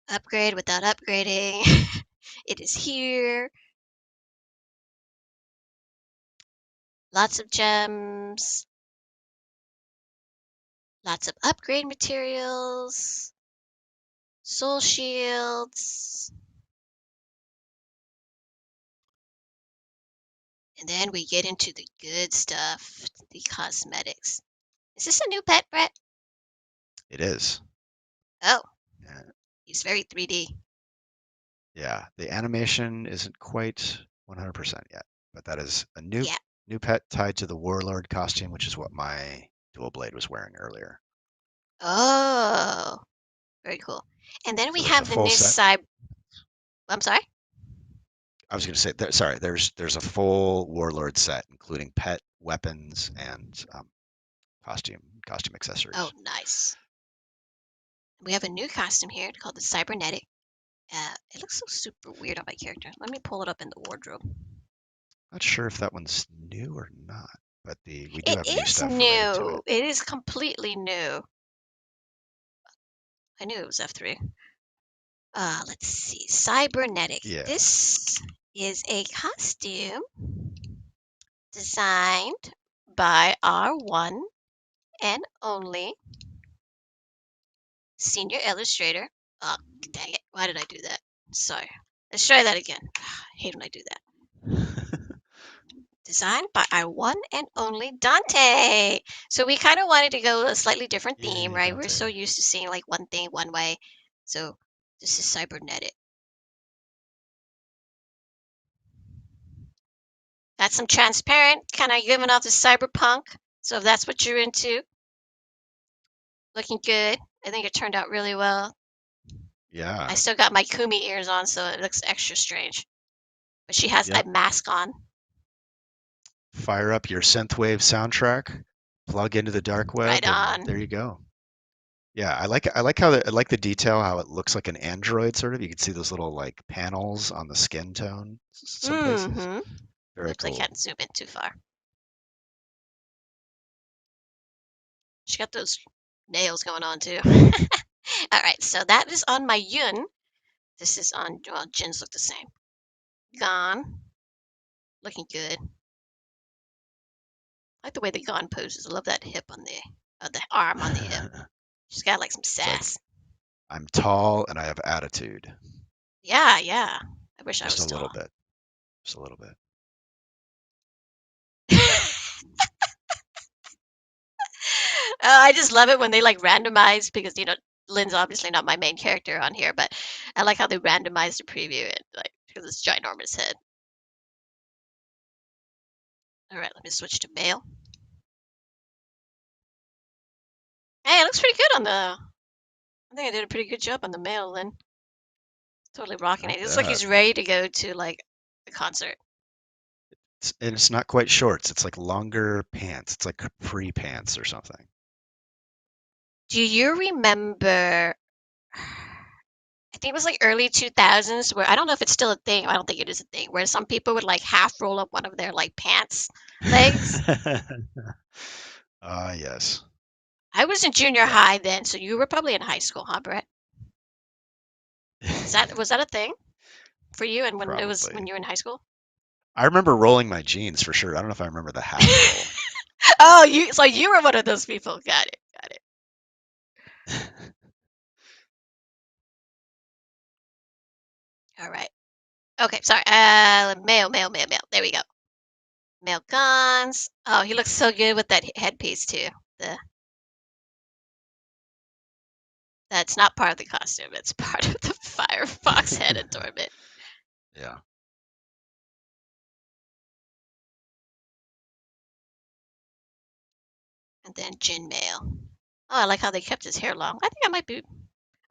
upgrade without upgrading, it is here. Lots of gems, lots of upgrade materials, soul shields, and then we get into the good stuff, the cosmetics. Is this a new pet, Brett? It is. Oh, Yeah, he's very 3D. yeah. The animation isn't quite 100% yet, but that is a new Yeah. new pet tied to the warlord costume, which is what my dual blade was wearing earlier. Oh, very cool. And then we So there's a have the full new set. cyber. I'm sorry? I was going to say, sorry, there's a full warlord set, including pet, weapons, and costume Oh, accessories. nice. We have a new costume here called the Cybernetic. It looks so super weird on my character. Let me pull it up in the wardrobe. Not sure if that one's new or not, but the we do It have new is stuff related to it. new. It is completely new. I knew it was F3. Let's see. Cybernetic. Yeah. This is a costume designed by our one and only senior illustrator. Oh, dang it. Why did I do that? Sorry. Let's try that again. I hate when I do that. Designed by our one and only Dante. So we kind of wanted to go a slightly different theme, Yay, right? We're so Dante. used to seeing like one thing one way. So this is cybernetic. Got some transparent, kind of giving off the cyberpunk. So if that's what you're into, looking good. I think it turned out really well. I Yeah. still got my Kumi ears on, so it looks extra strange. But she has a Yep. mask on. Fire up your synthwave soundtrack, plug into the dark Right web, and there you on. go. Yeah, I like the detail, how it looks like an android sort of. You can see those little like panels on the skin tone some places. Mm-hmm. Very Oops, I cool. can't zoom in too far. She got those nails going on too. All right, so that is on my Yun. This is on, well, Jin's look the same. Gone. Looking good. I like the way the Gone poses. I love that hip on the arm on the hip. She's got like some It's like sass. I'm tall and I have attitude. Yeah, yeah. I wish I Just a was little tall. bit. Just a little bit. I just love it when they like randomize because Lynn's obviously not my main character on here, but I like how they randomize the preview it like because it's ginormous head. All right, let me switch to male. Hey, it looks pretty good on the. I think I did a pretty good job on the male, Lynn. Totally rocking Not it. It looks like bad. he's ready to go to like a concert. And it's not quite shorts. It's like longer pants. It's like capri pants or something. Do you remember? I think it was like early 2000s where I don't know if it's still a thing. I don't think it is a thing where some people would like half roll up one of their like pants legs. Ah, yes. I was in junior Yeah. high then, so you were probably in high school, huh, Brett? Was that a thing for you? And when Probably. you were in high school? I remember rolling my jeans for sure. I don't know if I remember the half roll. Oh, you were one of those people. Got it. Got it. All right. Okay. Sorry. Male. There we go. Male guns. Oh, he looks so good with that headpiece too. The That's not part of the costume. It's part of the Firefox head adornment. Yeah. And then Jin Mail. Oh, I like how they kept his hair long. I think I might be.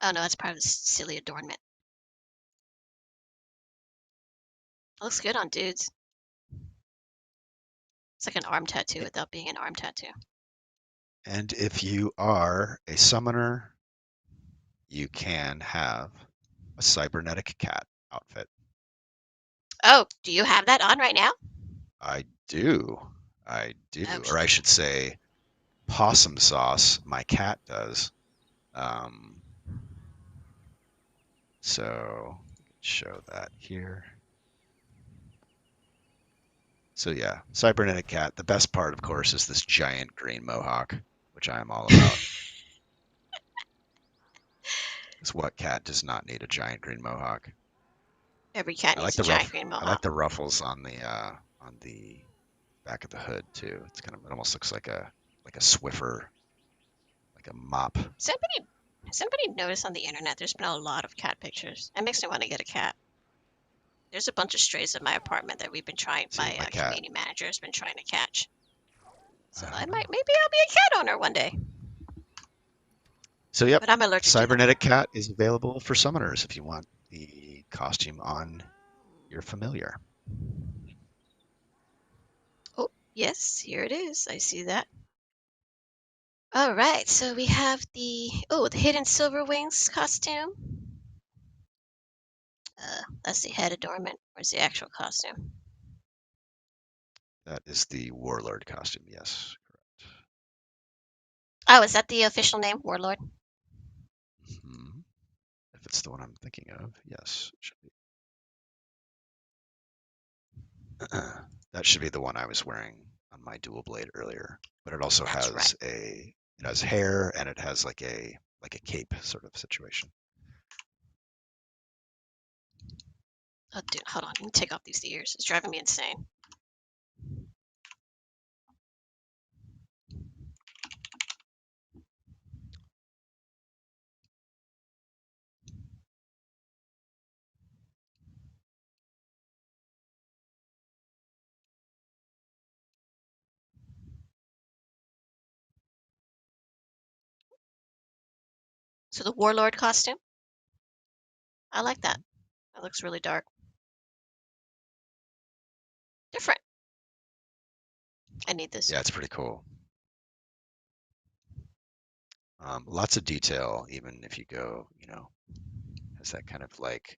Oh no, that's part of the silly adornment. Looks good on dudes. It's like an arm tattoo without being an arm tattoo. And if you are a summoner, you can have a cybernetic cat outfit. Oh, do you have that on right now? I do. I do. Or I Okay. should say, possum sauce, my cat does. Um, so show that here. So yeah, cybernetic cat. The best part, of course, is this giant green mohawk, which I am all about. Because what cat does not need a giant green mohawk? Every cat I like needs a the giant ruff. green I like mohawk. the ruffles on the back of the hood too. It's kind of it almost looks like a Swiffer, like a mop. Has anybody noticed on the internet there's been a lot of cat pictures? It makes me want to get a cat. There's a bunch of strays in my apartment that we've been trying. See My my cat. community manager has been trying to catch. So I Uh-huh. might, maybe I'll be a cat owner one day. So yep, But I'm allergic to them. cybernetic cat is available for summoners if you want the costume on your familiar. Oh, yes, here it is. I see that. All right, so we have the hidden silver wings costume. That's the head adornment. Where's the actual costume? That is the warlord costume. Yes, Oh, is that the official name, Warlord? correct. If it's the one I'm thinking of, yes, it should be. That should be the one I was wearing on my dual blade earlier. But it also That's right. it has hair and it has like a cape sort of situation. Oh, dude, hold on. Let me take off these ears. It's driving me insane. So the Warlord costume. I like that. Mhm. That looks really dark. Different. I need this. Yeah, it's pretty cool. Lots of detail, even if you go, has that kind of like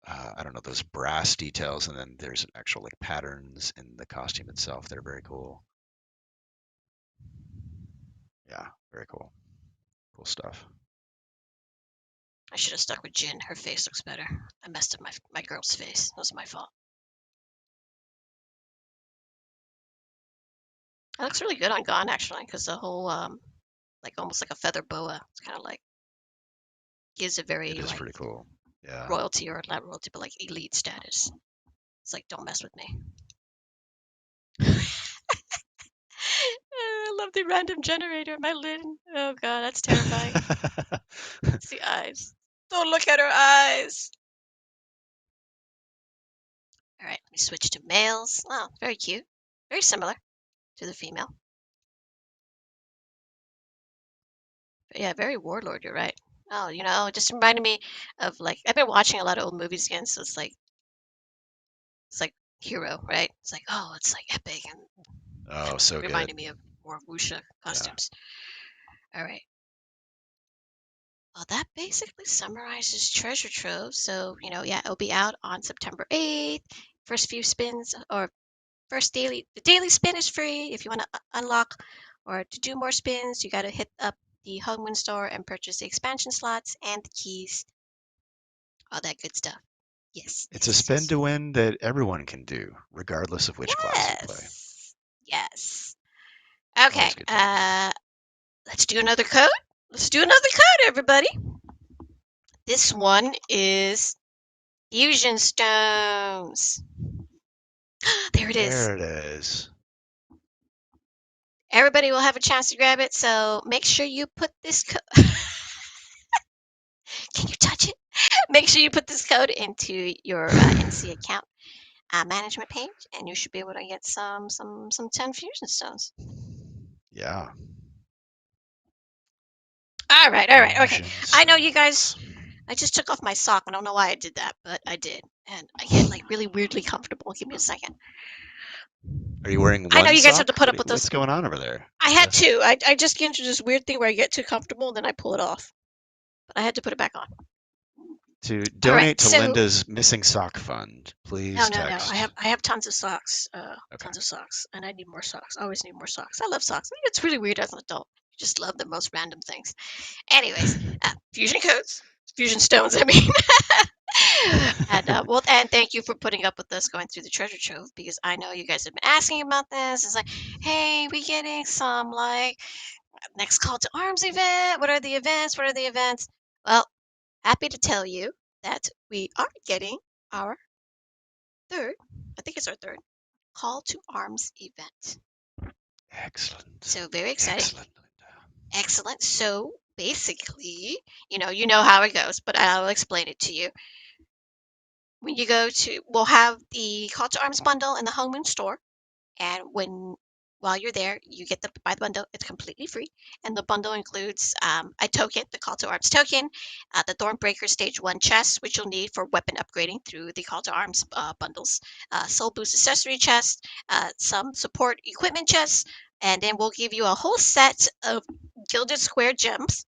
I don't know, those brass details, and then there's actual like patterns in the costume itself. They're very cool. Yeah, very cool. Cool stuff. I should have stuck with Jin. Her face looks better. I messed up my girl's face. That was my fault. It looks really good on Gon actually, because the whole like almost like a feather boa. It's kind of like gives a It very is like pretty cool. Yeah. royalty or not royalty, but like elite status. It's like don't mess with me. I love the random generator. My lid. Oh god, that's terrifying. It's the eyes. Don't look at her eyes. All right, let me switch to males. Oh, very cute. Very similar to the female. But yeah, very warlord. You're right. Oh, it just reminded me of like I've been watching a lot of old movies again, so it's like hero, right? It's like it's like epic and Oh, so good. reminding me of more wuxia Yeah. costumes. All right. Well, that basically summarizes Treasure Trove. So, yeah, it'll be out on September 8th. First few spins or the daily spin is free. If you want to unlock or to do more spins, you got to hit up the Hungwin store and purchase the expansion slots and the keys, all that good stuff. Yes, It's a yes, spin yes. to win that everyone can do, regardless of which class you play. Yes. Yes. Okay. Always good times. Let's do another code. Let's do another code, everybody. This one is Fusion Stones. There it is. There it is. Everybody will have a chance to grab it, so make sure you put this can you touch it? Make sure you put this code into your NC account management page, and you should be able to get some 10 fusion stones. Yeah. All right, all right, okay. Fusion I know you guys. stones. I just took off my sock. I don't know why I did that, but I did, and I get like really weirdly comfortable. Give me a second. Are you wearing I know one you guys have to sock? put up with What's this. going on over there, I had Linda? to. I just get into this weird thing where I get too comfortable, then I pull it off. But I had to put it back on. To All right, donate to so Linda's missing sock fund, no, please no, no. I text. have tons of socks. Okay. Tons of socks, and I need more socks. I always need more socks. I love socks. I think it's really weird as an adult. You just love the most random things. Anyways, fusion codes, fusion stones. I mean, and thank you for putting up with us going through the treasure trove because I know you guys have been asking about this. It's like, hey, we getting some like next call to arms event. What are the events? What are the events? Well, happy to tell you that we are getting our third, I think it's our third call to arms event. Excellent. So very excited. Excellent, Linda. Excellent. So basically, you know how it goes, but I'll explain it to you. When you go to, we'll have the call to arms bundle in the Home Moon store, and while you're there, you get the buy the bundle. It's completely free, and the bundle includes a token, the Call to Arms token, the Thornbreaker Stage One chest, which you'll need for weapon upgrading through the Call to Arms bundles, Soul Boost accessory chest, some support equipment chests, and then we'll give you a whole set of Gilded Square gems.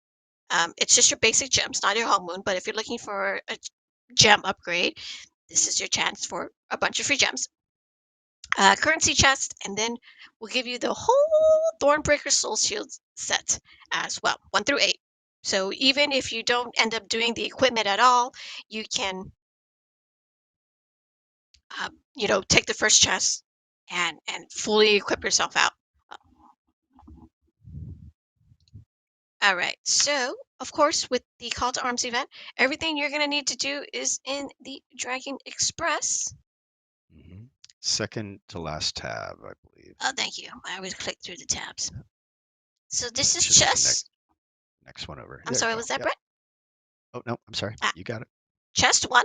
It's just your basic gems, not your home moon, but if you're looking for a gem upgrade, this is your chance for a bunch of free gems. Currency chest, and then we'll give you the whole Thornbreaker Soul Shield set as well, 1 through 8. So even if you don't end up doing the equipment at all, you can, take the first chest and fully equip yourself out. All right. So of course, with the Call to Arms event, everything you're going to need to do is in the Dragon Express. Hmm. Second to last tab, I believe. Oh, thank you. I always click through the tabs. So this It is should be the chest. next one over. I'm There you sorry, go. was that Yep. Brett? Oh no, I'm sorry. Ah, You got it. chest 1,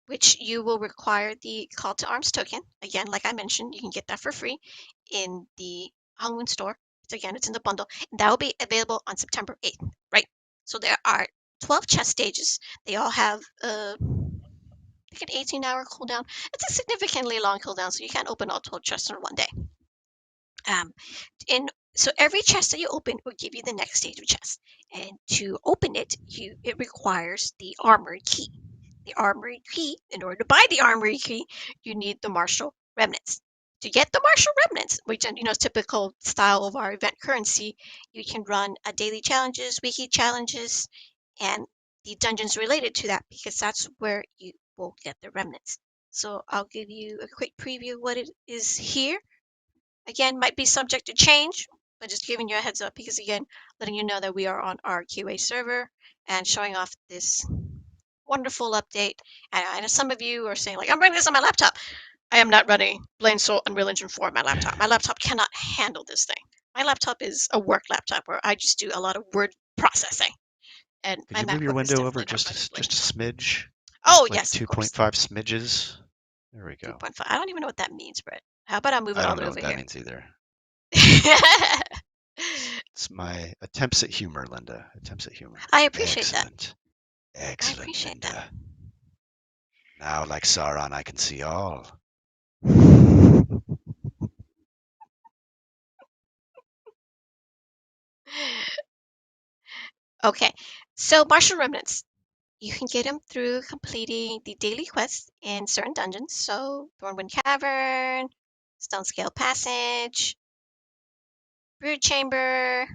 which you will require the Call to Arms token. Again, like I mentioned, you can get that for free in the Halloween store. It's in the bundle. And that will be available on September 8th, right? So there are 12 chess stages. They all have like an 18-hour cooldown. It's a significantly long cooldown, so you can't open all 12 chests in one day. Um, in so every chest that you open will give you the next stage of chest, and to open it, it requires the armory key. The armory key. In order to buy the armory key, you need the martial remnants. To get the martial remnants, which is typical style of our event currency, you can run a daily challenges, weekly challenges, and the dungeons related to that because that's where you will get the remnants. So I'll give you a quick preview of what it is here. Again, might be subject to change, but just giving you a heads up because again, letting you know that we are on our QA server and showing off this wonderful update. And I know some of you are saying like, I'm running this on my laptop. I am not running Blade Soul Unreal Engine 4 on my laptop. My laptop cannot handle this thing. My laptop is a work laptop where I just do a lot of word processing, and Could my you move your MacBook is window over definitely not running Blade. just a smidge? Oh Like yes, of course. 2.5 smidges? There we go. 2.5. I don't even know what that means, Brett. How about I move it I all don't the way know over what that here? means either. It's my attempts at humor, Linda. Attempts at humor. I appreciate that. Excellent. I Excellent, appreciate that. Linda. Now, like Sauron, I can see all. Okay, so martial remnants. You can get them through completing the daily quests in certain dungeons. So Thornwind Cavern, Stone Scale Passage, Brood Chamber,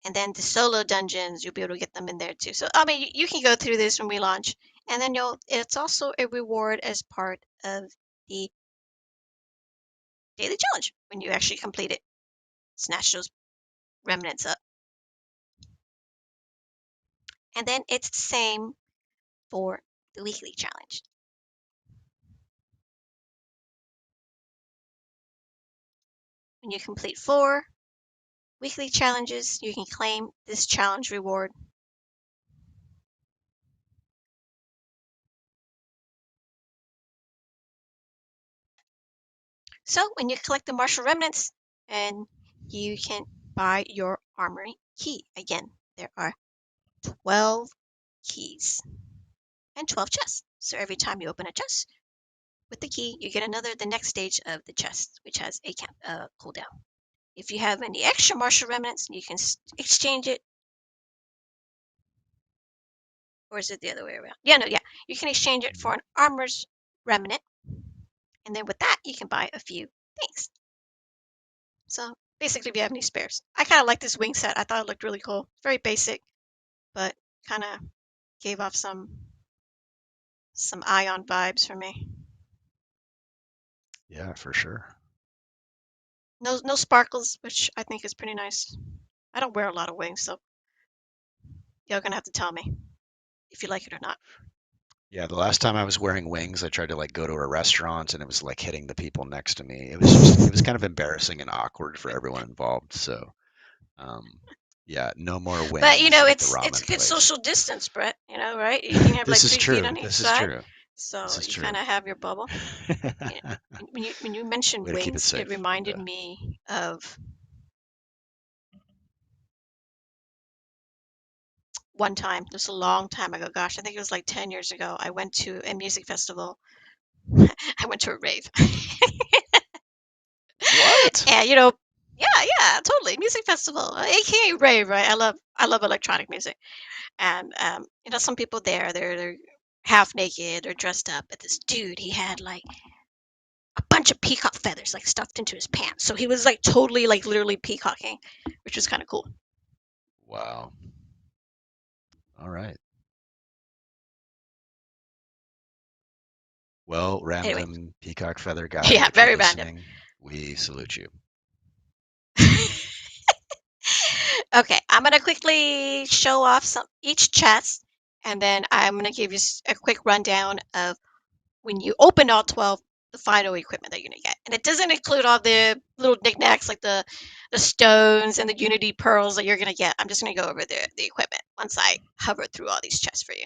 and then the solo dungeons. You'll be able to get them in there too. So I mean, you can go through this when we launch, and then It's also a reward as part of the daily challenge when you actually complete it. Snatch those remnants up, and then it's the same for the weekly challenge. when you complete 4 weekly challenges, you can claim this challenge reward. So when you collect the martial remnants, and you can buy your armory key. Again, there are 12 keys and 12 chests. So every time you open a chest with the key, you get the next stage of the chest, which has a cooldown. If you have any extra martial remnants, you can exchange it. Or is it the other way around? Yeah, no, yeah. You can exchange it for an armor's remnant. And then with that, you can buy a few things. So basically, if you have any spares. I kind of like this wing set. I thought it looked really cool. Very basic, but kind of gave off some Ion vibes for me. Yeah, for sure. No sparkles, which I think is pretty nice. I don't wear a lot of wings, so you're gonna have to tell me if you like it or not. Yeah, the last time I was wearing wings, I tried to like go to a restaurant and it was like hitting the people next to me. It was kind of embarrassing and awkward for everyone involved. So, um, yeah, no more But wings at the it's ramen good place. social distance, Brett. Right? You can have This like is 3 feet true. on each This is side, true. This so is you true. kind of have your bubble. Yeah. When you mentioned Way to keep it wings, it safe. reminded Yeah. me of one time. This was a long time ago. Gosh, I think it was like 10 years ago. I went to a music festival. I went to a rave. What? And yeah, yeah, totally. Music festival, aka rave, right? I love electronic music. And some people there, they're half naked or dressed up. But this dude, he had like a bunch of peacock feathers like stuffed into his pants. So he was like totally like literally peacocking, which was kind of cool. Wow. All right. Well, Anyway, random peacock feather guy, yeah, if you're very random. listening, we salute you. Okay, I'm gonna quickly show off each chest, and then I'm gonna give you a quick rundown of when you open all 12, the final equipment that you're gonna get. And it doesn't include all the little knickknacks like the stones and the Unity pearls that you're gonna get. I'm just gonna go over the equipment once I hover through all these chests for you.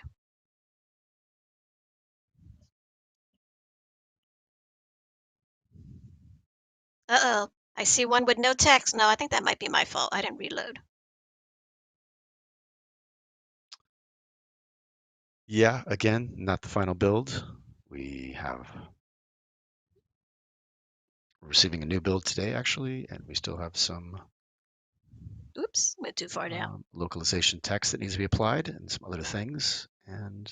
Uh-oh. I see one with no text. No, I think that might be my fault. I didn't reload. Yeah, again, not the final build. We have receiving a new build today, actually, and we still have some Oops, went too far down. localization text that needs to be applied and some other things. And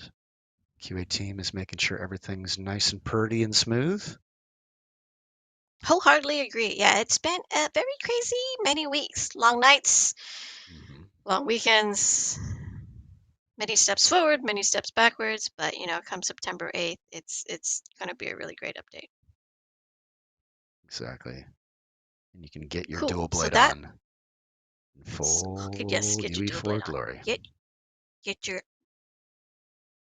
QA team is making sure everything's nice and purdy and smooth. Wholeheartedly agree. Yeah, it's been a very crazy many weeks. Long nights, Hmm. long weekends, many steps forward, many steps backwards. But come September 8th, it's gonna be a really great update. Exactly. And you can get your Cool. dual So blade that on in yes, full get your dual blade UE4 on. glory. Get your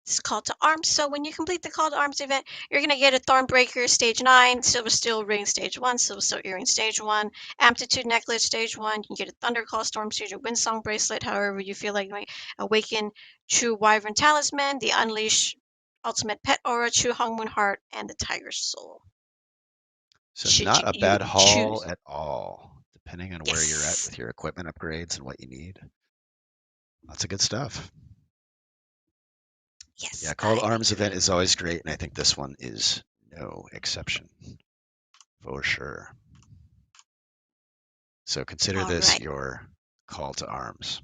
This call to arms. So when you complete the call to arms event, you're gonna get a Thornbreaker stage 9, Silver Steel ring stage 1, Silver Steel earring stage 1, Amplitude necklace stage 1. You can get a Thundercall Storm stage, a Windsong bracelet, however you feel like doing. Awaken True Wyvern talisman, the Unleash Ultimate Pet Aura, True Hongmoon Heart, and the Tiger Soul. So Should not a you bad haul choose? at all, depending on where you're at Yes. with your equipment upgrades and what you need. Lots of good stuff. Yeah, Yes, Call to I Arms event agree. is always great, and I think this one is no exception for sure. So consider All this right. your call to arms.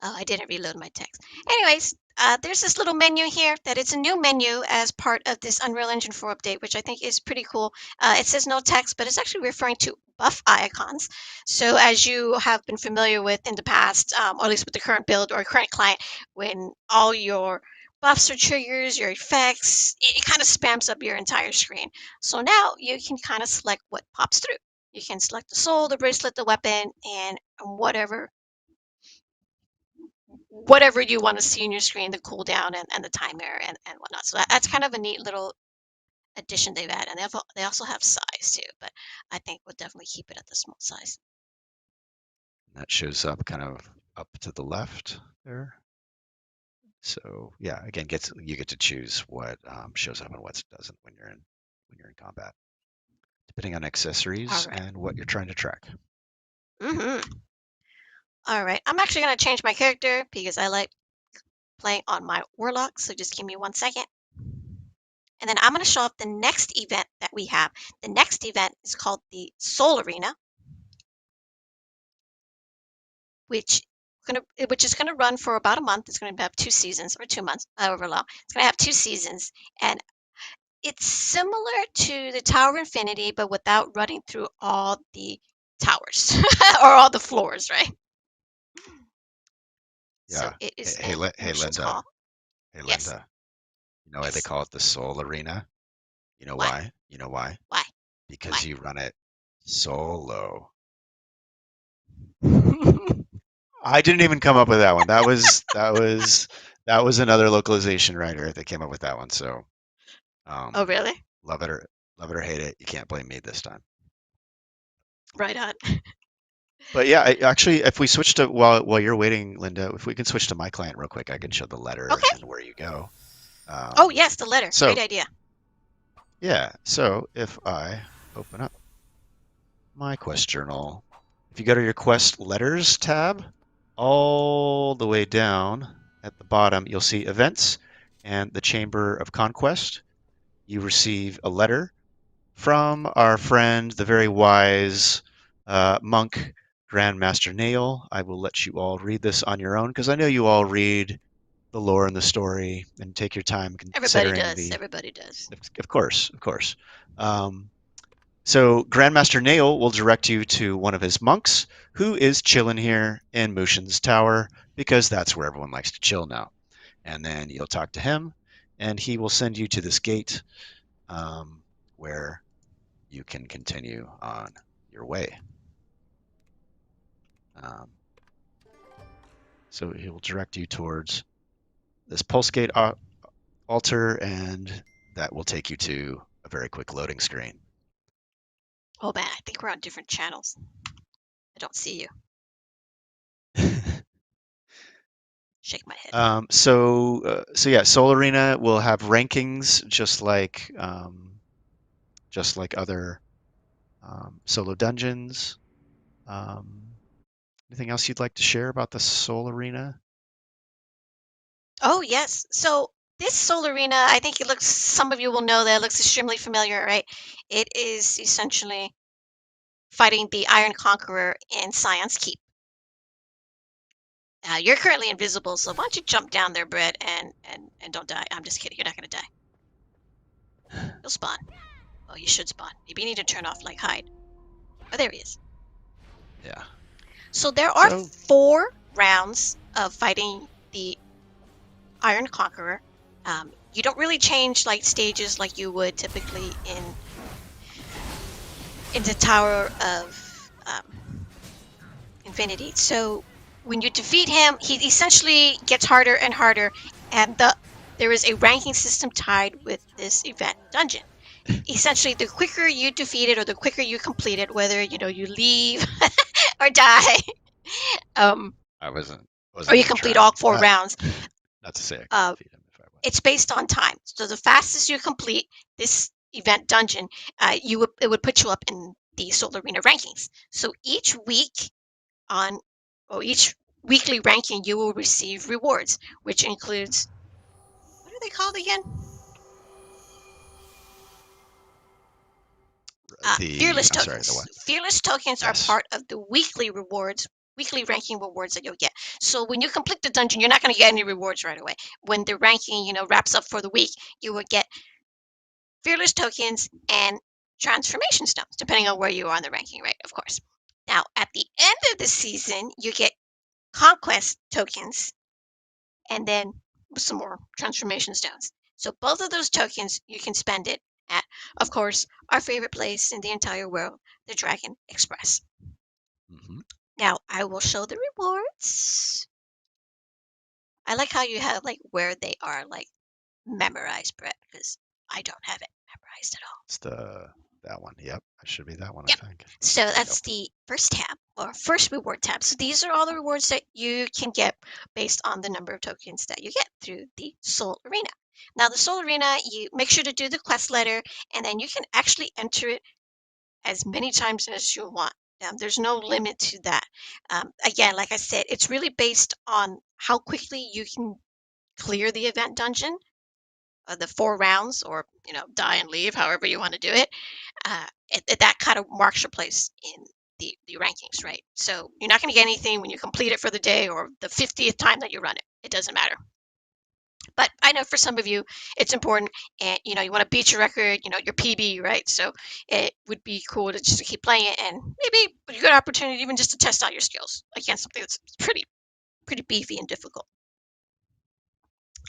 Oh, I didn't reload my text. Anyways, there's this little menu here that it's a new menu as part of this Unreal Engine 4 update, which I think is pretty cool. It says no text, but it's actually referring to buff icons. So as you have been familiar with in the past, or at least with the current build or current client, when all your buffs or triggers, your effects, it kind of spams up your entire screen. So now you can kind of select what pops through. You can select the soul, the bracelet, the weapon, and whatever you want to see in your screen, the cooldown and the timer and whatnot. So that's kind of a neat little addition they've added. And they also have size too, but I think we'll definitely keep it at the small size. That shows up kind of up to the left there. So yeah, again, you get to choose what shows up and what doesn't when you're in combat, depending on All accessories right. and what you're trying to track. Mm-hmm. All right. I'm actually gonna change my character because I like playing on my warlock. So just give me 1 second. And then I'm going to show up the next event that we have. The next event is called the Soul Arena, which which is going to run for about a month. It's going to have 2 seasons or 2 months, however long. It's going to have 2 seasons, and it's similar to the Tower of Infinity, but without running through all the towers or all the floors, right? So Yeah. it is Hey, in hey, Ocean's Linda. Call. Hey, Yes. Linda. You know why they Yes. call it the Soul Arena? You know Why? why? You know why? Why? Because Why? you run it solo. Oh, I didn't even come up with that one. That was another localization writer that came up with that one. So, um, really? love it or hate it, you can't blame me this time. Right on. But yeah, actually, if we switch to while you're waiting, Linda, if we can switch to my client real quick, I can show the letter Okay. and where you go. Oh, Um, yes, the letter. Great so idea. yeah, so if I open up my quest journal, if you go to your quest letters tab, all the way down at the bottom, you'll see events and the Chamber of Conquest. You receive a letter from our friend, the very wise monk, Grandmaster Nail. I will let you all read this on your own because I know you all read the lore and the story and take your time Everybody considering does. the. Everybody does. Of course, of course. Um, so Grandmaster Nail will direct you to one of his monks who is chilling here in Mushin's Tower because that's where everyone likes to chill now. And then you'll talk to him, and he will send you to this gate where you can continue on your way. Um, so he will direct you towards this pulse gate altar, and that will take you to a very quick loading screen. Oh man, I think we're on different channels. I don't see you. Shake my head. So yeah, Soul Arena will have rankings just like other solo dungeons. Um, Anything else you'd like to share about the Soul Arena? Oh yes. So this Soul Arena, I think it looks. Some of you will know that it looks extremely familiar, right? It is essentially fighting the Iron Conqueror in Scion's Keep. You're currently invisible, so why don't you jump down there, Brett, and don't die. I'm just kidding. You're not gonna die. You'll spawn. Oh, you should spawn. Maybe you need to turn off like hide. Oh, there he is. Yeah. So there are So 4 rounds of fighting the Iron Conqueror. You don't really change like stages like you would typically in the Tower of Infinity. So when you defeat him, he essentially gets harder and harder, and there is a ranking system tied with this event dungeon. Essentially, the quicker you defeat it or the quicker you complete it, whether you leave or die, um, I or wasn't you gonna complete try. all 4 rounds, Not to say I could uh, defeat him if I it's wanted. based on time. So the fastest you complete this event dungeon, it would put you up in the Soul Arena rankings. So each week on or each weekly ranking, you will receive rewards, which includes what are they called again? The Fearless I'm sorry, the tokens. what? Fearless tokens are Yes. part of the weekly rewards, weekly ranking rewards that you'll get. So when you complete the dungeon, you're not going to get any rewards right away. When the ranking, wraps up for the week, you will get fearless tokens and transformation stones, depending on where you are on the ranking, right? Of course. Now, at the end of the season, you get conquest tokens and then some more transformation stones. So both of those tokens, you can spend it at, of course, our favorite place in the entire world, the Dragon Express. Hmm. Now, I will show the rewards. I like how you have like where they are like memorized, Brett, because I don't have it memorized at all. It's that one. Yep, it should be that one, I Yep. think. So There we go. that's the first tab or first reward tab. So these are all the rewards that you can get based on the number of tokens that you get through the Soul Arena. Now the Soul Arena, you make sure to do the quest letter and then you can actually enter it as many times as you want. There's no limit to that. Again, like I said, it's really based on how quickly you can clear the event dungeon, the 4 rounds, or die and leave, however you want to do it. That kind of marks your place in the rankings, right? So you're not going to get anything when you complete it for the day or the 50th time that you run it. It doesn't matter. But I know for some of you, it's important, and you want to beat your record, your PB, right? So it would be cool to just to keep playing it, and maybe a good opportunity even just to test out your skills against something that's pretty beefy and difficult.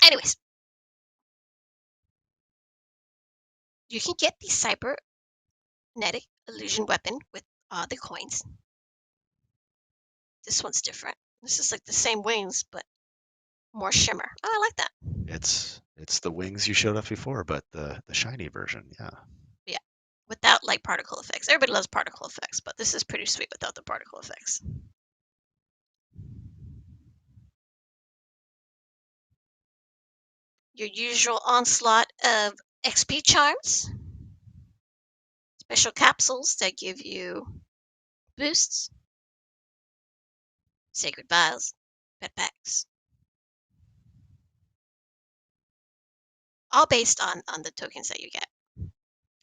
Anyways, you can get the cybernetic illusion weapon with the coins. This one's different. This is like the same wings, but more shimmer. Oh, I like that. It's the wings you showed us before, but the shiny version. Yeah. Yeah, without like particle effects. Everybody loves particle effects, but this is pretty sweet without the particle effects. Your usual onslaught of XP charms, special capsules that give you boosts, sacred vials, pet packs, all based on the tokens that you get.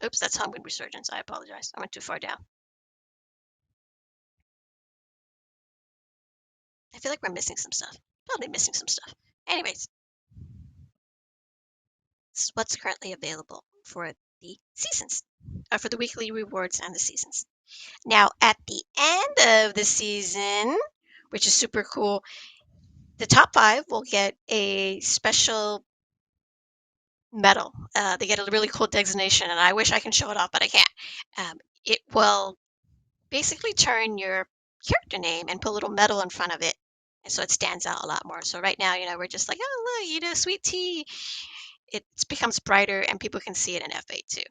Oops, that's Hungry Resurgence. I apologize. I went too far down. I feel like we're missing some stuff. Probably missing some stuff. Anyways, this is what's currently available for the seasons, for the weekly rewards and the seasons. Now, at the end of the season, which is super cool, the top 5 will get a special medal. They get a really cool designation, and I wish I can show it off, but I can't. It will basically turn your character name and put a little medal in front of it, and so it stands out a lot more. So right now, we're just like, oh look, sweet tea. It becomes brighter, and people can see it in F8 too.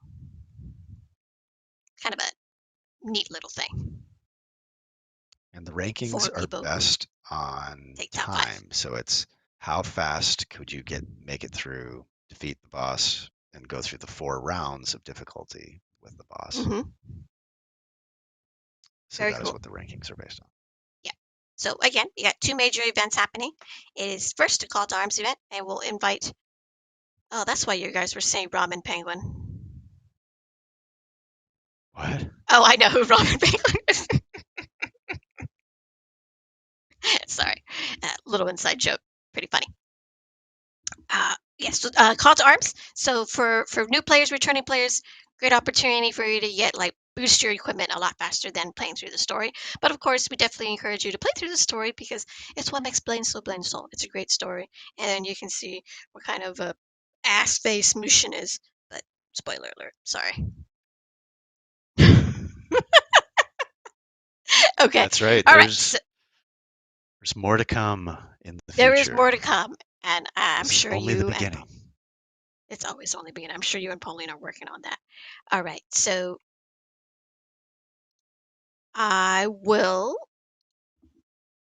Kind of a neat little thing. And the rankings For are people who best on take top 5. time. So it's how fast could you make it through, defeat the boss, and go through the 4 rounds of difficulty with the boss. Hmm. So Very that is cool. what the rankings are based on. Yeah. So again, you got 2 major events happening. It is first a Call to Arms event, and we'll invite. Oh, that's why you guys were saying Ramen Penguin. What? Oh, I know who Ramen Penguin is. Sorry, little inside joke. Pretty funny. Yes, Call to Arms. So for new players, returning players, great opportunity for you to get like boost your equipment a lot faster than playing through the story. But of course, we definitely encourage you to play through the story because it's what makes Blade so Blade Soul. It's a great story, and you can see what kind of a ass face Mushin is. But spoiler alert. Sorry. Okay. That's right. All right. So There's more to come in the there is future. more to come, and I'm This is sure only the you and beginning. it's always only beginning. I'm sure you and Pauline are working on that. All right. So I will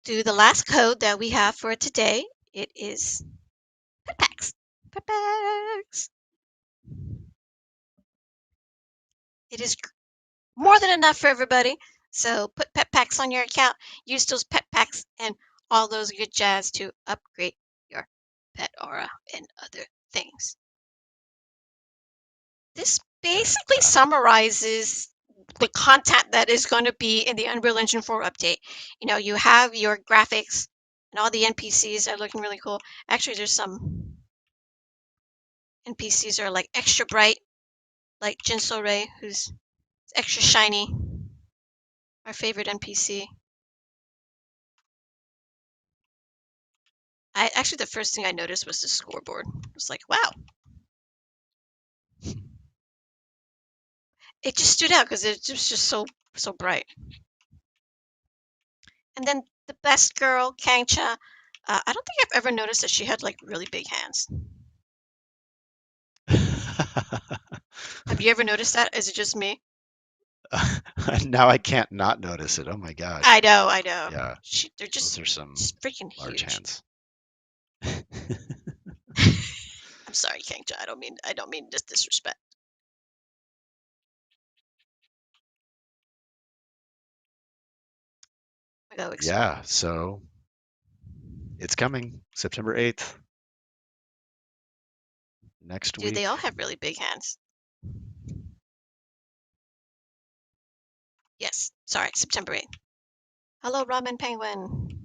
do the last code that we have for today. It is pet packs. Pet packs. It is more than enough for everybody. So put pet packs on your account. Use those pet packs and all those good jazz to upgrade your pet aura and other things. This basically summarizes the content that is going to be in the Unreal Engine 4 update. You have your graphics and all the NPCs are looking really cool. Actually, there's some NPCs are like extra bright, like Jinso Ray, who's extra shiny. Our favorite NPC. The first thing I noticed was the scoreboard. I was like, wow. It just stood out because it was just so bright. And then the best girl, Kangcha. I don't think I've ever noticed that she had like really big hands. Have Have you ever noticed that? Is it just me? Now I can't not notice it. Oh my gosh. I know, I know. Yeah, They're those are some just freaking large huge. hands. I'm sorry, Kangja. I don't mean this disrespect. I go explore. Yeah, so it's coming September 8th, next Dude, they week. all have really big hands. Yes. Sorry, September 8th. Hello, Ramen Penguin.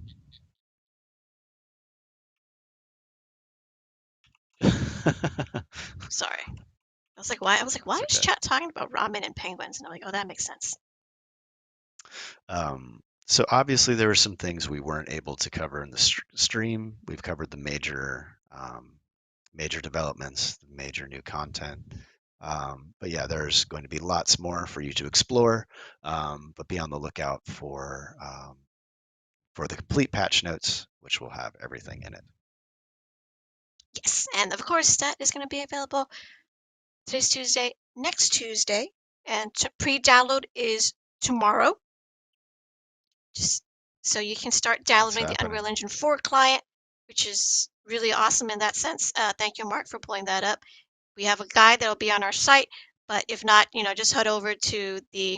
Sorry. I was like, why It's is okay. chat talking about ramen and penguins? And I'm like, oh, that makes sense. So obviously there were some things we weren't able to cover in the stream. We've covered the major developments, the major new content. But yeah, there's going to be lots more for you to explore. But be on the lookout for the complete patch notes, which will have everything in it. Yes. And of course, that is going to be available today's Tuesday, next Tuesday. And pre-download is tomorrow. Just so you can start It's downloading the happening. Unreal Engine 4 client, which is really awesome in that sense. Thank you, Mark, for pulling that up. We have a guide that'll be on our site, but if not, just head over to the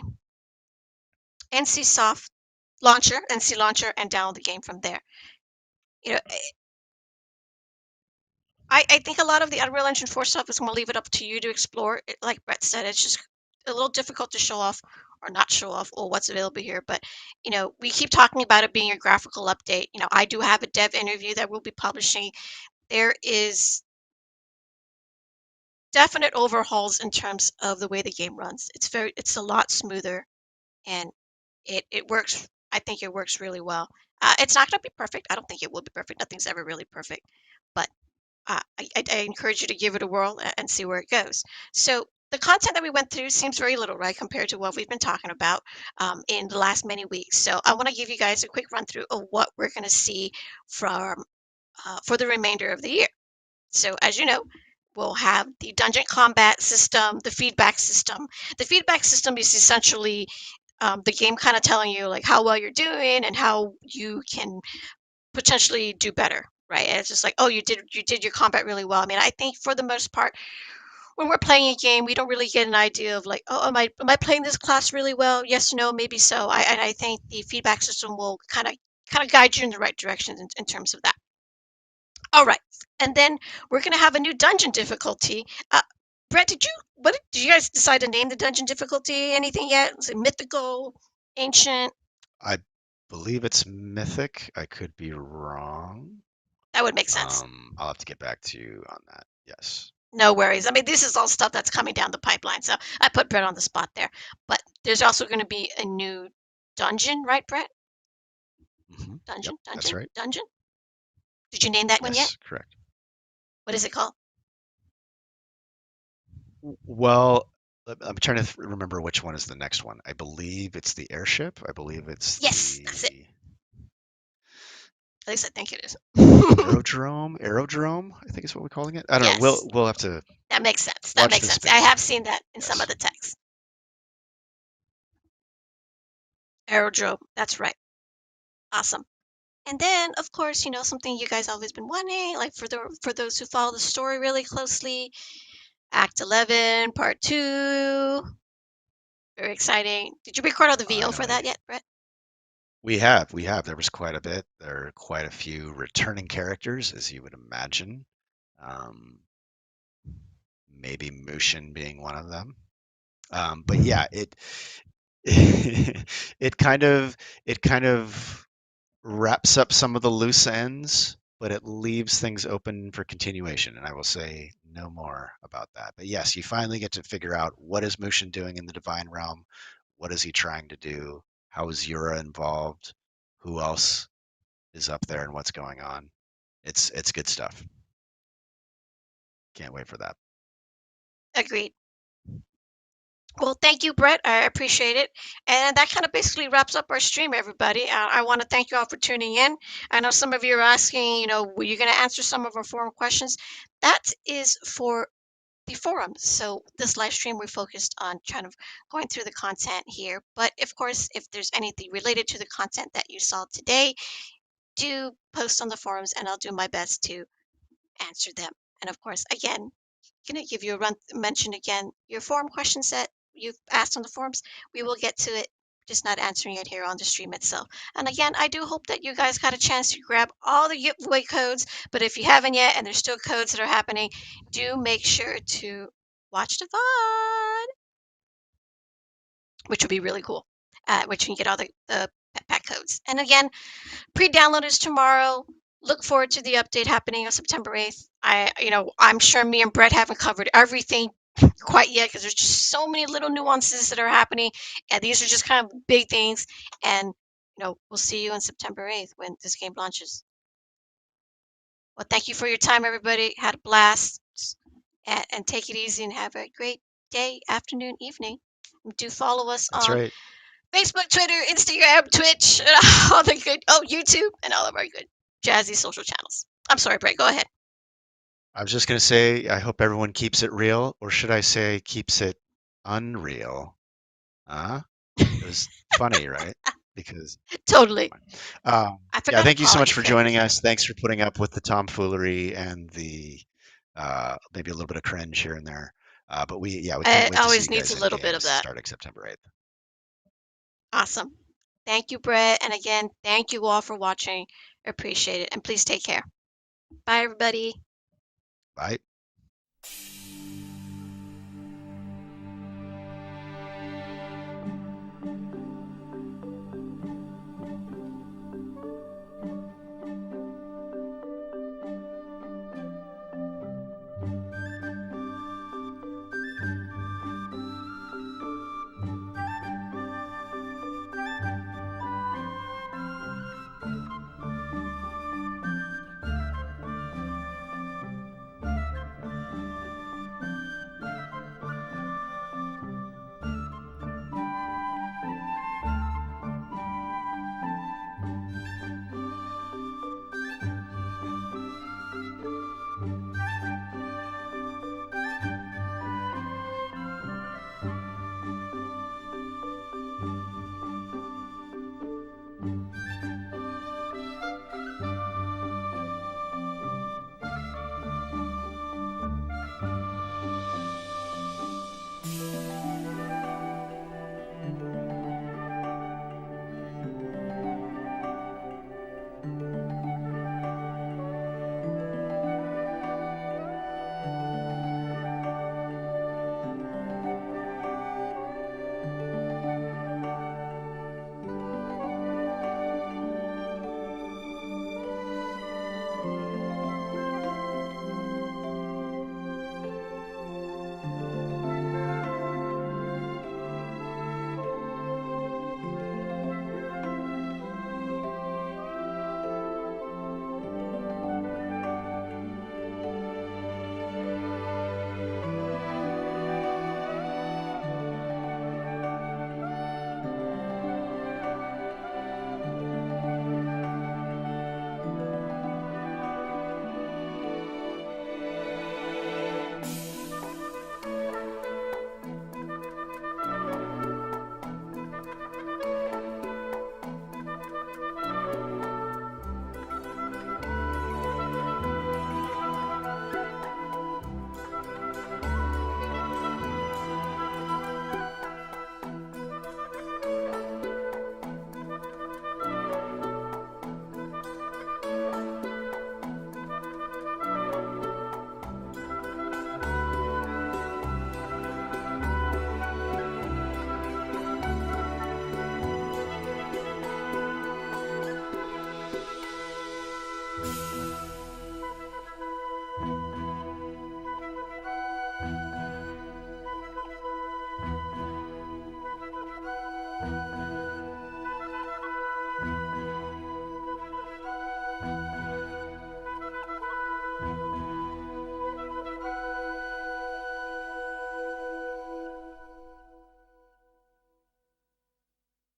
NCSoft launcher, NC launcher, and download the game from there. You know, I think a lot of the Unreal Engine 4 stuff is going to leave it up to you to explore. Like Brett said, it's just a little difficult to show off or not show off or what's available here. But, we keep talking about it being a graphical update. I do have a dev interview that we'll be publishing. There is definite overhauls in terms of the way the game runs. It's a lot smoother and it works. I think it works really well. It's not going to be perfect. I don't think it will be perfect. Nothing's ever really perfect, but I encourage you to give it a whirl and see where it goes. So the content that we went through seems very little, right, compared to what we've been talking about in the last many weeks. So I want to give you guys a quick run through of what we're going to see from for the remainder of the year. So as you know, we'll have the dungeon combat system, the feedback system. The feedback system is essentially the game kind of telling you like how well you're doing and how you can potentially do better, right? And it's just like, oh, you did your combat really well. I mean, I think for the most part, when we're playing a game, we don't really get an idea of like, oh, am I playing this class really well? Yes, no, maybe so. I think the feedback system will kind of guide you in the right direction in terms of that. All right, and then we're gonna have a new dungeon difficulty. Brett, did you guys decide to name the dungeon difficulty? Anything yet? Is it mythical, ancient? I believe it's mythic. I could be wrong. That would make sense. I'll have to get back to you on that. Yes. No worries. I mean, this is all stuff that's coming down the pipeline. So I put Brett on the spot there. But there's also going to be a new dungeon, right, Brett? Yep, Dungeon, that's dungeon, right. dungeon. Did you name that one yet? Yes, correct. What is it called? Well, I'm trying to remember which one is the next one. I believe it's the airship. I believe it's Yes, that's it. the At least I think it is. aerodrome. Aerodrome, I think is what we're calling it. I don't know. Yes, We'll have to that makes sense. That watch makes the sense. I space. have seen that in some of Yes. the texts. Aerodrome. That's right. Awesome. And then, of course, something you guys always been wanting, like for those who follow the story really closely, Act 11, Part 2. Very exciting. Did you record all the VO for Finally. that yet, Brett? We have. There was quite a bit. There are quite a few returning characters, as you would imagine. Um, maybe Mushin being one of them. But yeah, it kind of wraps up some of the loose ends, but it leaves things open for continuation. And I will say no more about that. But yes, you finally get to figure out what is Mushin doing in the Divine Realm, what is he trying to do, how is Yura involved, who else is up there, and what's going on. It's good stuff. Can't wait for that. Agreed. Well, thank you, Brett. I appreciate it. And that kind of basically wraps up our stream, everybody. I want to thank you all for tuning in. I know some of you are asking, were you going to answer some of our forum questions? That is for the forums. So this live stream, we're focused on kind of going through the content here. But of course, if there's anything related to the content that you saw today, do post on the forums and I'll do my best to answer them. And of course, again, going to give you a mention again your forum questions that you've asked on the forums. We will get to it, just not answering it here on the stream itself. And again, I do hope that you guys got a chance to grab all the giveaway codes. But if you haven't yet, and there's still codes that are happening, do make sure to watch the VOD, which would be really cool. Which you can get all the pet pack codes. And again, pre-download is tomorrow. Look forward to the update happening on September 8th. I'm sure me and Brett haven't covered everything quite yet because there's just so many little nuances that are happening, and these are just kind of big things. And we'll see you on September 8th when this game launches. Well, thank you for your time, everybody. Had a blast, and take it easy and have a great day, afternoon, evening. Do follow us That's on right. Facebook, Twitter, Instagram, Twitch, and all the good, YouTube, and all of our good jazzy social channels. I'm sorry, Brett, go ahead. I was just going to say, I hope everyone keeps it real, or should I say keeps it unreal? Huh? It was funny, right? Because, Totally. I yeah, forgot to thank you so call it much your for character. joining us. Thanks for putting up with the tomfoolery and the maybe a little bit of cringe here and there. But we can't It wait to see always you needs guys a in little bit of games that. starting September 8th. Awesome. Thank you, Brett. And again, thank you all for watching. Appreciate it. And please take care. Bye, everybody. Bye.